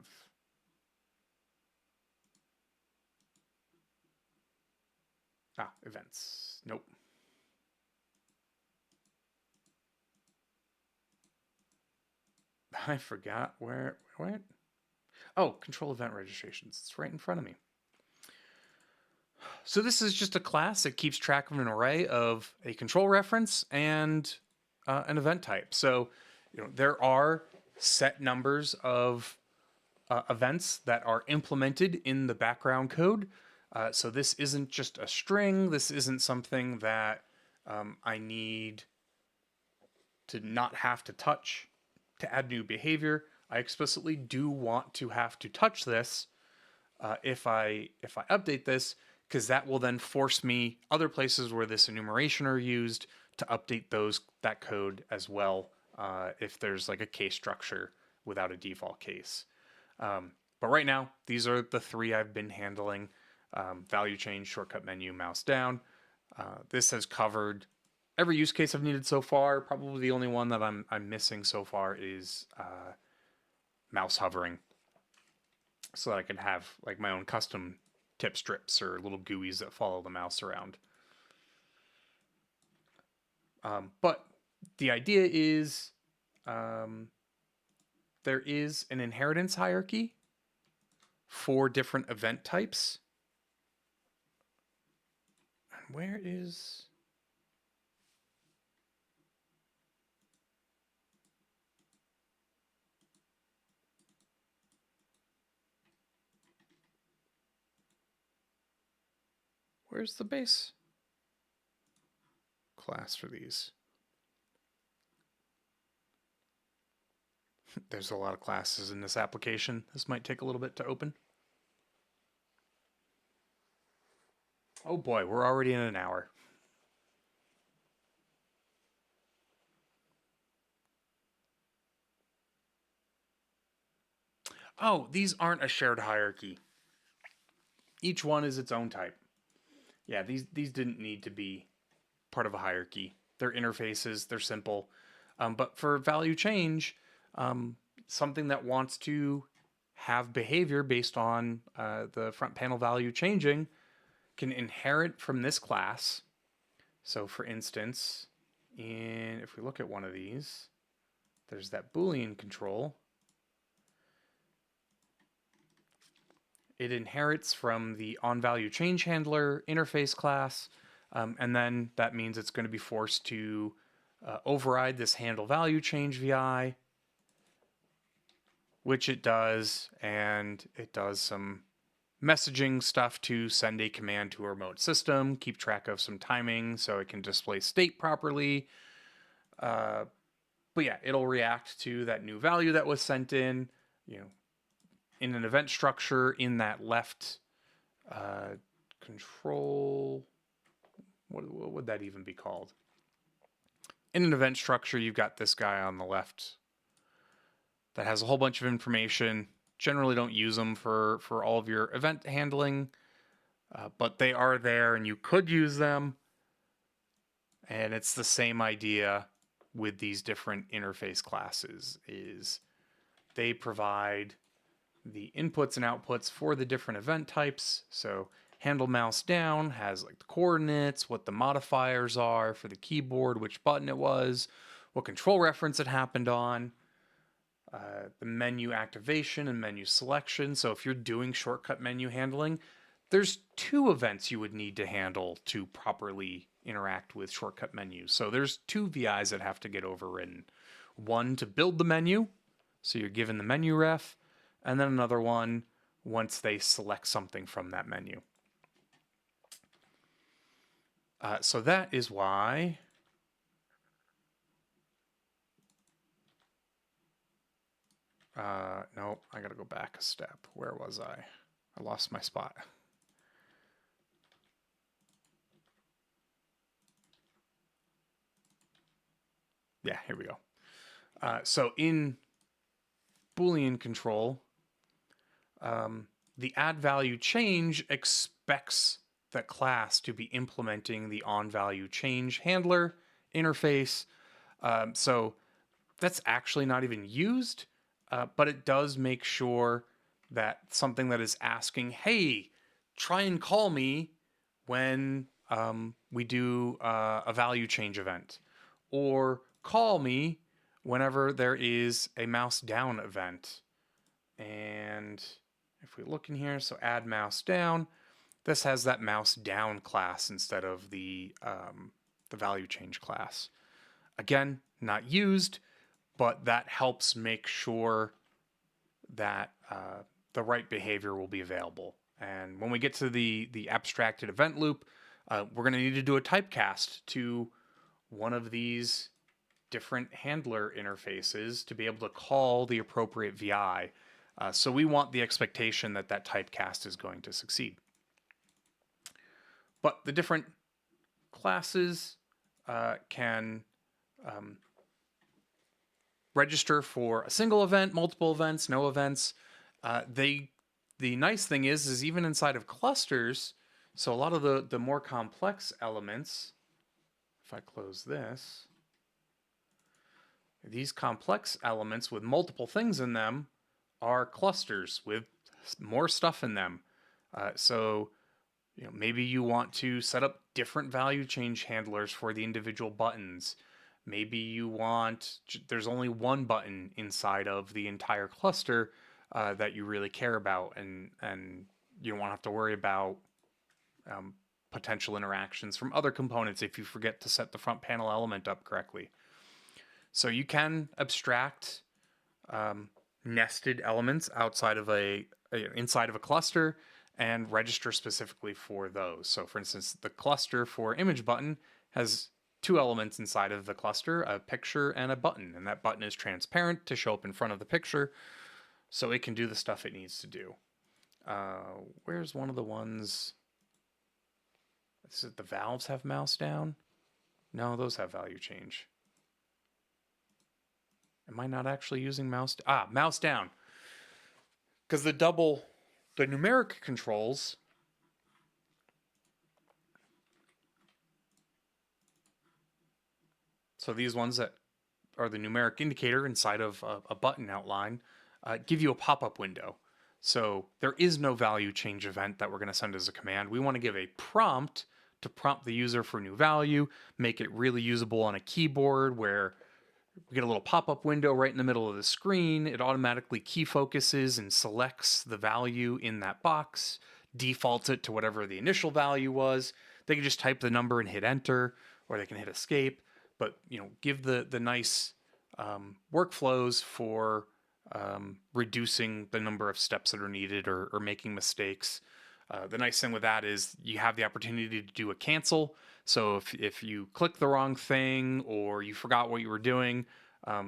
Events. Nope. I forgot where it went. Oh, control event registrations. It's right in front of me. So this is just a class that keeps track of an array of a control reference and an event type. So there are set numbers of events that are implemented in the background code. So this isn't just a string. This isn't something that I need to not have to touch to add new behavior. I explicitly do want to have to touch this if I update this, because that will then force me other places where this enumeration are used to update that code as well if there's like a case structure without a default case. But right now, these are the three I've been handling. Value change, shortcut menu, mouse down. This has covered every use case I've needed so far. Probably the only one that I'm missing so far is mouse hovering, so that I can have like my own custom tip strips or little GUIs that follow the mouse around. But the idea is there is an inheritance hierarchy for different event types. And where is... where's the base class for these? There's a lot of classes in this application. This might take a little bit to open. Oh boy, we're already in an hour. Oh, these aren't a shared hierarchy. Each one is its own type. Yeah, these didn't need to be part of a hierarchy. They're interfaces, they're simple. But for value change, something that wants to have behavior based on the front panel value changing can inherit from this class. So for instance, if we look at one of these, there's that Boolean control. It inherits from the onValueChange handler interface class, and then that means it's going to be forced to override this handle value change VI, which it does, and it does some messaging stuff to send a command to a remote system, keep track of some timing so it can display state properly. But yeah, it'll react to that new value that was sent in, in an event structure in that left control. What would that even be called? In an event structure, you've got this guy on the left that has a whole bunch of information. Generally don't use them for all of your event handling, but they are there and you could use them. And it's the same idea with these different interface classes, is they provide the inputs and outputs for the different event types. So handle mouse down has like the coordinates, what the modifiers are for the keyboard, which button it was, what control reference it happened on, the menu activation and menu selection. So if you're doing shortcut menu handling, there's two events you would need to handle to properly interact with shortcut menus. So there's two VIs that have to get overridden. One to build the menu, so you're given the menu ref, and then another one once they select something from that menu. So that is why no, I gotta go back a step. Where was I? I lost my spot. Yeah, here we go. So in Boolean control, the add value change expects the class to be implementing the onValueChange handler interface. So that's actually not even used, but it does make sure that something that is asking, hey, try and call me when we do a value change event, or call me whenever there is a mouse down event. And if we look in here, so add mouse down, this has that mouse down class instead of the value change class. Again, not used, but that helps make sure that the right behavior will be available. And when we get to the abstracted event loop, we're going to need to do a typecast to one of these different handler interfaces to be able to call the appropriate VI. So we want the expectation that that typecast is going to succeed. But the different classes can register for a single event, multiple events, no events. The nice thing is even inside of clusters, so a lot of the more complex elements, if I close this, these complex elements with multiple things in them are clusters with more stuff in them. So maybe you want to set up different value change handlers for the individual buttons. Maybe you want, there's only one button inside of the entire cluster that you really care about, and you don't want to have to worry about potential interactions from other components if you forget to set the front panel element up correctly. So you can abstract nested elements outside of inside of a cluster, and register specifically for those. So for instance, the cluster for image button has two elements inside of the cluster, a picture and a button, and that button is transparent to show up in front of the picture so it can do the stuff it needs to do. Where's one of the ones? Is it the valves have mouse down? No, those have value change. Am I not actually using mouse? Mouse down. Because the numeric controls, so these ones that are the numeric indicator inside of a button outline, give you a pop-up window. So there is no value change event that we're going to send as a command. We want to give a prompt to prompt the user for new value, make it really usable on a keyboard where we get a little pop-up window right in the middle of the screen. It automatically key focuses and selects the value in that box, defaults it to whatever the initial value was. They can just type the number and hit enter, or they can hit escape. But give the nice workflows for reducing the number of steps that are needed or making mistakes. The nice thing with that is you have the opportunity to do a cancel. So if you click the wrong thing or you forgot what you were doing,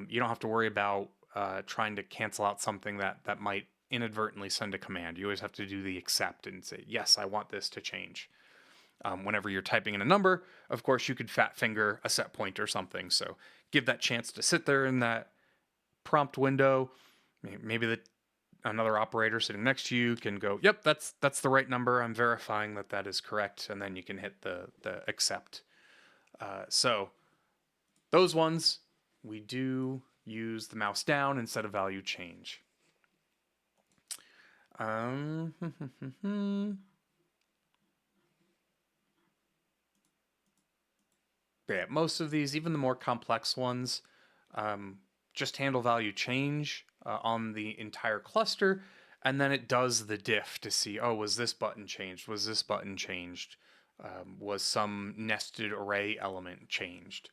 you don't have to worry about trying to cancel out something that might inadvertently send a command. You always have to do the accept and say, yes, I want this to change. Whenever you're typing in a number, of course, you could fat finger a set point or something. So give that chance to sit there in that prompt window. Maybe another operator sitting next to you can go, yep, that's the right number. I'm verifying that is correct. And then you can hit the accept. So those ones, we do use the mouse down instead of value change. Yeah, most of these, even the more complex ones, just handle value change on the entire cluster, and then it does the diff to see, oh, was this button changed? Was this button changed? Was some nested array element changed?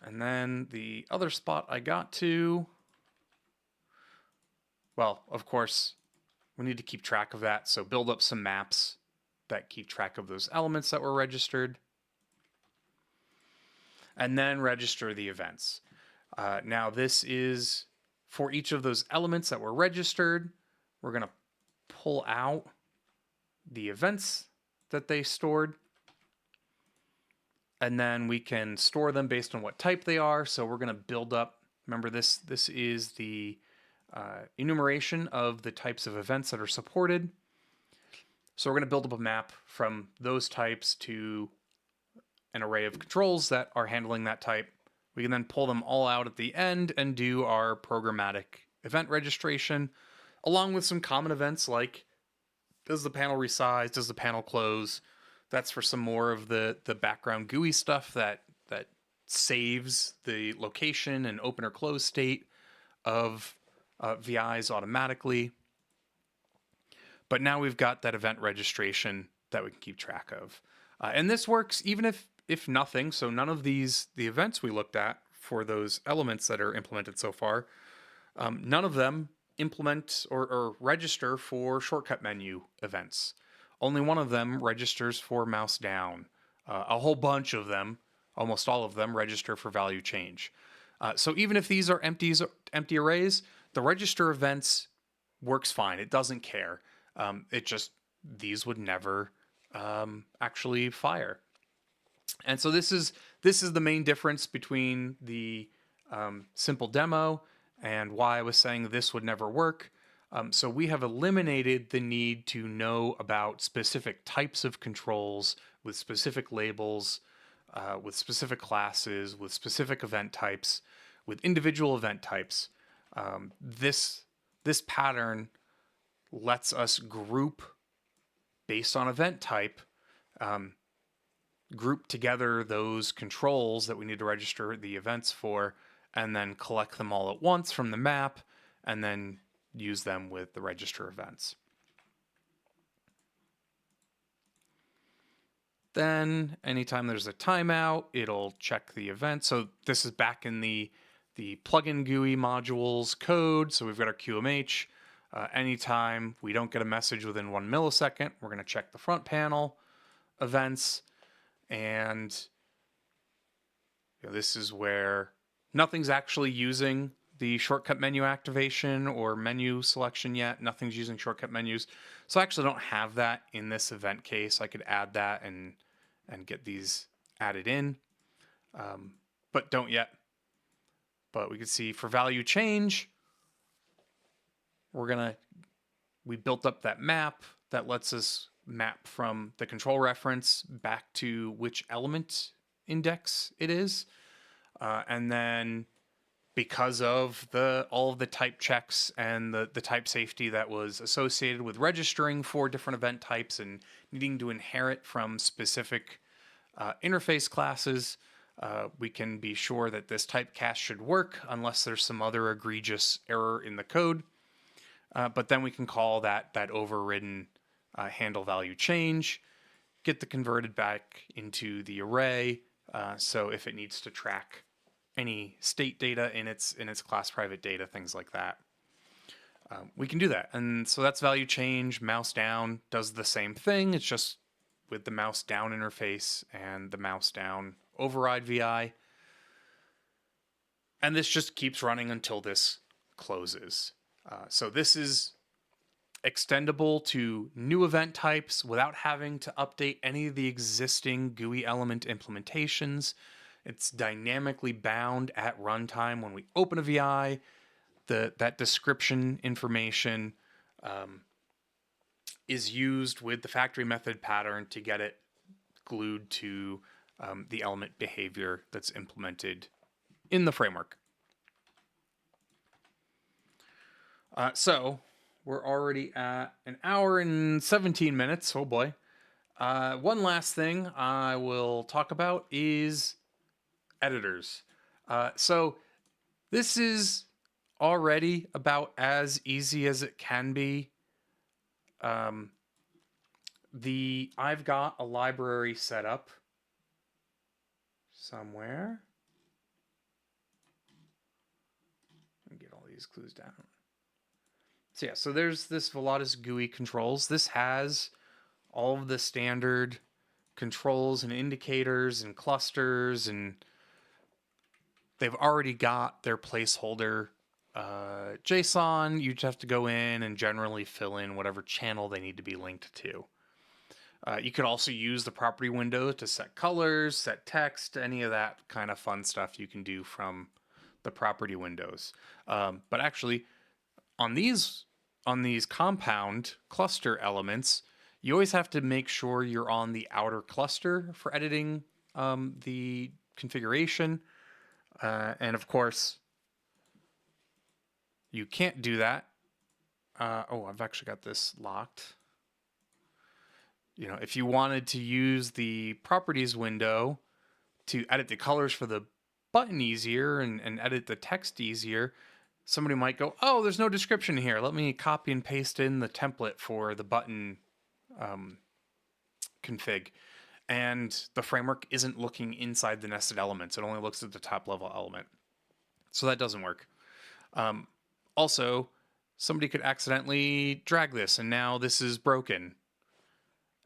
And then the other spot I got to, well, of course, we need to keep track of that, so build up some maps that keep track of those elements that were registered, and then register the events. Now this is for each of those elements that were registered. We're going to pull out the events that they stored, and then we can store them based on what type they are. So we're going to build up, remember this is the enumeration of the types of events that are supported. So we're going to build up a map from those types to an array of controls that are handling that type. We can then pull them all out at the end and do our programmatic event registration, along with some common events like, does the panel resize? Does the panel close? That's for some more of the background GUI stuff that saves the location and open or close state of VIs automatically. But now we've got that event registration that we can keep track of. And this works even if nothing, so none of the events we looked at for those elements that are implemented so far, none of them implement or register for shortcut menu events. Only one of them registers for mouse down. A whole bunch of them, almost all of them, register for value change. So even if these are empty arrays, the register events works fine. It doesn't care. These would never actually fire. And so this is the main difference between the simple demo and why I was saying this would never work. So we have eliminated the need to know about specific types of controls with specific labels, with specific classes, with specific event types, with individual event types. This pattern lets us group based on event type, group together those controls that we need to register the events for, and then collect them all at once from the map, and then use them with the register events. Then anytime there's a timeout, it'll check the event. So this is back in the the plugin GUI modules code. So we've got our QMH. Anytime we don't get a message within 1 millisecond, we're going to check the front panel events. And this is where nothing's actually using the shortcut menu activation or menu selection yet. Nothing's using shortcut menus. So I actually don't have that in this event case. I could add that and get these added in, but don't yet. But we can see for value change, we built up that map that lets us map from the control reference back to which element index it is. And then because of all of the type checks and the type safety that was associated with registering for different event types and needing to inherit from specific interface classes, we can be sure that this typecast should work unless there's some other egregious error in the code. But then we can call that overridden handle value change, get the converted back into the array. So if it needs to track any state data in its class private data, things like that, we can do that. And so that's value change. Mouse down does the same thing. It's just with the mouse down interface and the mouse down override VI. And this just keeps running until this closes. So this is extendable to new event types without having to update any of the existing GUI element implementations. It's dynamically bound at runtime when we open a VI. That description information is used with the factory method pattern to get it glued to the element behavior that's implemented in the framework. So we're already at 1 hour and 17 minutes. Oh boy. One last thing I will talk about is editors. So this is already about as easy as it can be. I've got a library set up somewhere. Let me get all these clues down. So yeah, so there's this Volatus GUI controls. This has all of the standard controls and indicators and clusters, and they've already got their placeholder JSON. You just have to go in and generally fill in whatever channel they need to be linked to. You could also use the property window to set colors, set text, any of that kind of fun stuff you can do from the property windows. But actually, on these compound cluster elements, you always have to make sure you're on the outer cluster for editing the configuration. And of course, you can't do that. I've actually got this locked. If you wanted to use the properties window to edit the colors for the button easier and edit the text easier, somebody might go, oh, there's no description here. Let me copy and paste in the template for the button config. And the framework isn't looking inside the nested elements. It only looks at the top level element. So that doesn't work. Also, somebody could accidentally drag this, and now this is broken.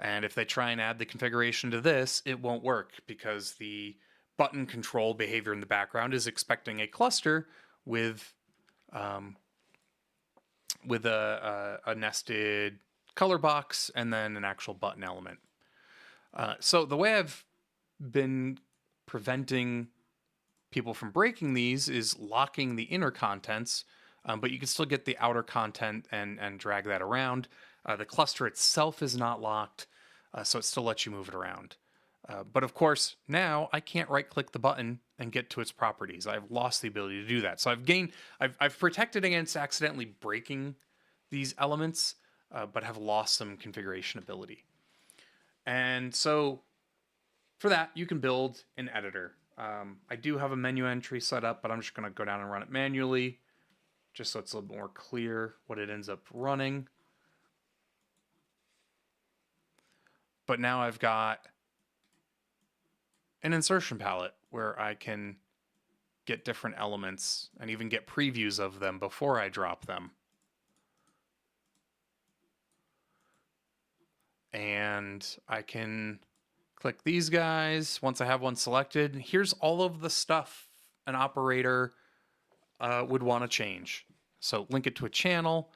And if they try and add the configuration to this, it won't work because the button control behavior in the background is expecting a cluster with a nested color box and then an actual button element. So the way I've been preventing people from breaking these is locking the inner contents, but you can still get the outer content and drag that around. The cluster itself is not locked, so it still lets you move it around. But of course, now I can't right-click the button and get to its properties. I've lost the ability to do that. So I've protected against accidentally breaking these elements, but have lost some configuration ability. And so for that, you can build an editor. I do have a menu entry set up, but I'm just going to go down and run it manually, just so it's a little more clear what it ends up running. But now I've got an insertion palette where I can get different elements and even get previews of them before I drop them. And I can click these guys once I have one selected. Here's all of the stuff an operator would want to change. So link it to a channel.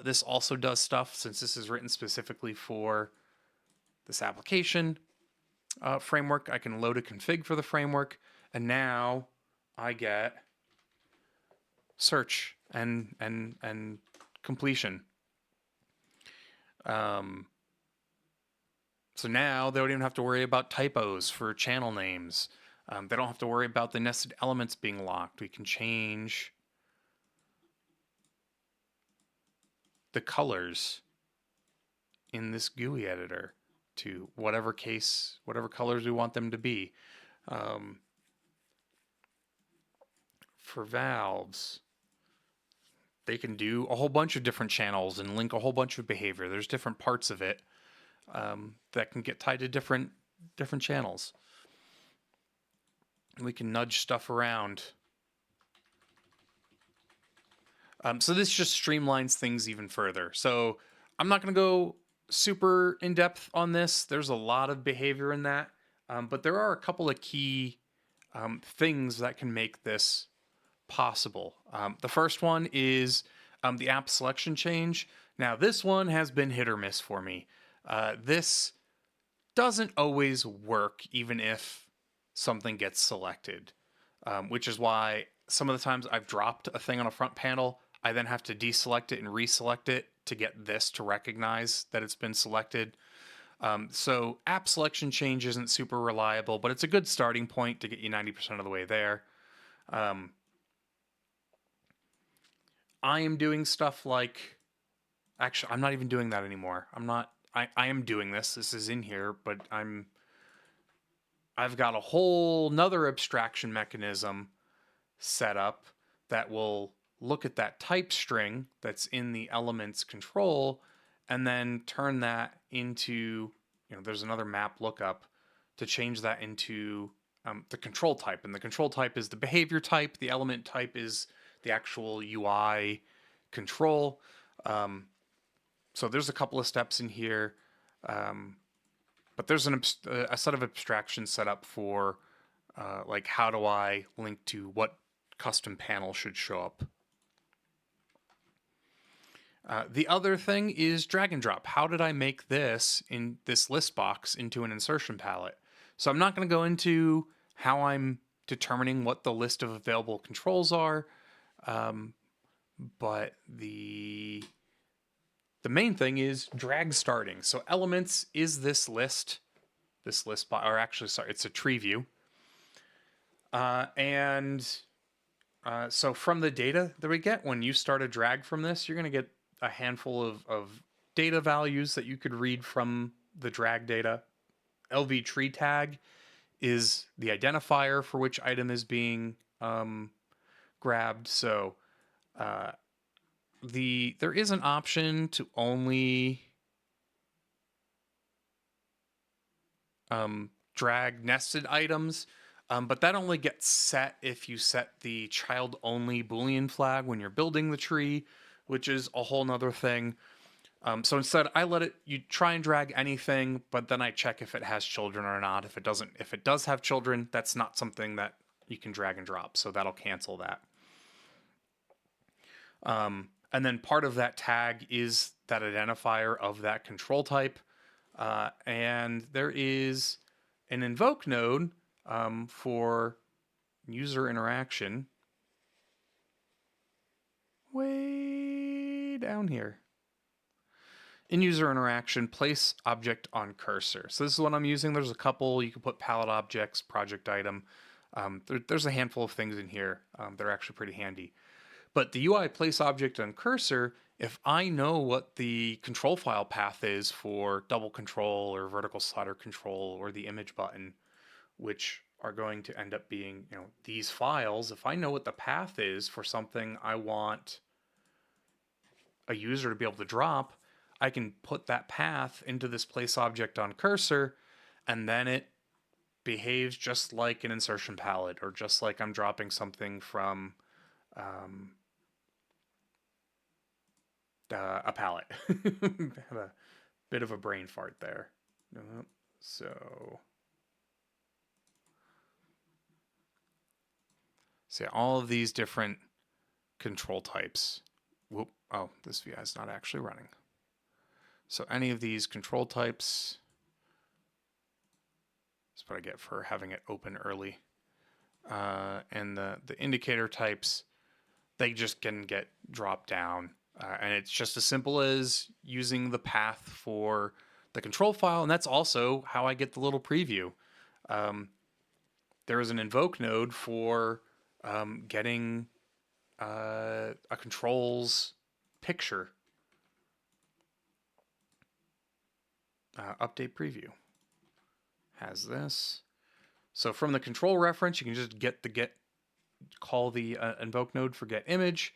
This also does stuff, since this is written specifically for this application framework. I can load a config for the framework, and now I get search and completion. So now they don't even have to worry about typos for channel names. They don't have to worry about the nested elements being locked. We can change the colors in this GUI editor to whatever colors we want them to be. For valves, they can do a whole bunch of different channels and link a whole bunch of behavior. There's different parts of it that can get tied to different channels. We can nudge stuff around. So this just streamlines things even further. So I'm not going to go super in depth on this. There's a lot of behavior in that, but there are a couple of key things that can make this possible. The first one is the app selection change. Now this one has been hit or miss for me. This doesn't always work even if something gets selected, which is why some of the times I've dropped a thing on a front panel, I then have to deselect it and reselect it to get this to recognize that it's been selected. So app selection change isn't super reliable, but it's a good starting point to get you 90% of the way there. I am doing stuff like, actually, I'm not even doing that anymore. I am doing this. This is in here, but I've got a whole nother abstraction mechanism set up that will look at that type string that's in the elements control and then turn that into, there's another map lookup to change that into the control type. And the control type is the behavior type. The element type is the actual UI control. So there's a couple of steps in here. But there's a set of abstractions set up for like how do I link to what custom panel should show up. The other thing is drag and drop. How did I make this in this list box into an insertion palette? So I'm not going to go into how I'm determining what the list of available controls are, but the main thing is drag starting. So elements is this list box, or actually, sorry, it's a tree view. So from the data that we get, when you start a drag from this, you're going to get a handful of data values that you could read from the drag data. LV tree tag is the identifier for which item is being grabbed. So there is an option to only drag nested items, but that only gets set if you set the child only Boolean flag when you're building the tree, which is a whole nother thing. So instead, you try and drag anything, but then I check if it has children or not. If it does have children, that's not something that you can drag and drop. So that'll cancel that. And then part of that tag is that identifier of that control type. And there is an invoke node for user interaction way down here. In user interaction, place object on cursor. So this is what I'm using. There's a couple. You can put palette objects, project item. There's a handful of things in here that are actually pretty handy. But the UI place object on cursor, if I know what the control file path is for double control or vertical slider control or the image button, which are going to end up being, these files, if I know what the path is for something I want a user to be able to drop, I can put that path into this place object on cursor, and then it behaves just like an insertion palette, or just like I'm dropping something from a palette. Had a bit of a brain fart there. So, see all of these different control types. Whoop! Oh, this VI is not actually running. So any of these control types. That's what I get for having it open early. And the indicator types, they just can get dropped down. And it's just as simple as using the path for the control file. And that's also how I get the little preview. There is an invoke node for getting a controls picture. Update preview has this. So from the control reference, you can just call the invoke node for get image.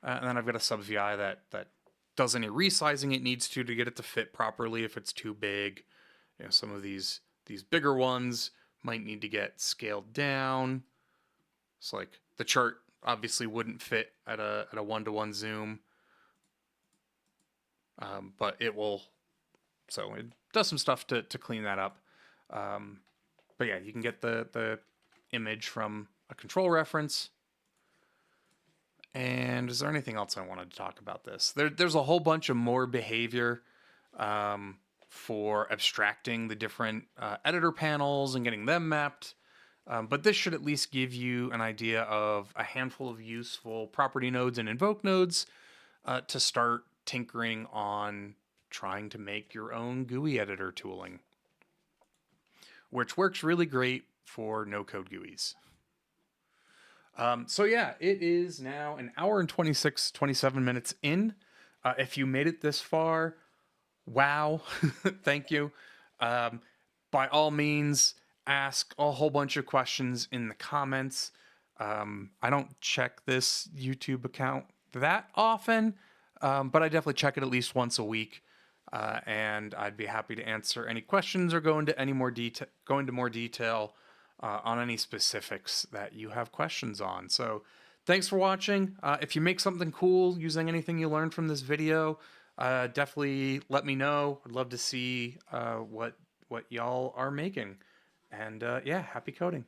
And then I've got a sub VI that does any resizing it needs to get it to fit properly if it's too big. You know, some of these bigger ones might need to get scaled down. It's like the chart obviously wouldn't fit at a 1-to-1 zoom. But it will, so it does some stuff to clean that up. But yeah, you can get the image from a control reference. And is there anything else I wanted to talk about this? There's a whole bunch of more behavior for abstracting the different editor panels and getting them mapped. But this should at least give you an idea of a handful of useful property nodes and invoke nodes to start tinkering on trying to make your own GUI editor tooling, which works really great for no-code GUIs. So yeah, it is now an hour and 27 minutes in. If you made it this far, wow, thank you. By all means, ask a whole bunch of questions in the comments. I don't check this YouTube account that often, but I definitely check it at least once a week. And I'd be happy to answer any questions or go into more detail on any specifics that you have questions on. So thanks for watching. If you make something cool using anything you learned from this video, definitely let me know. I'd love to see what y'all are making. And yeah, happy coding.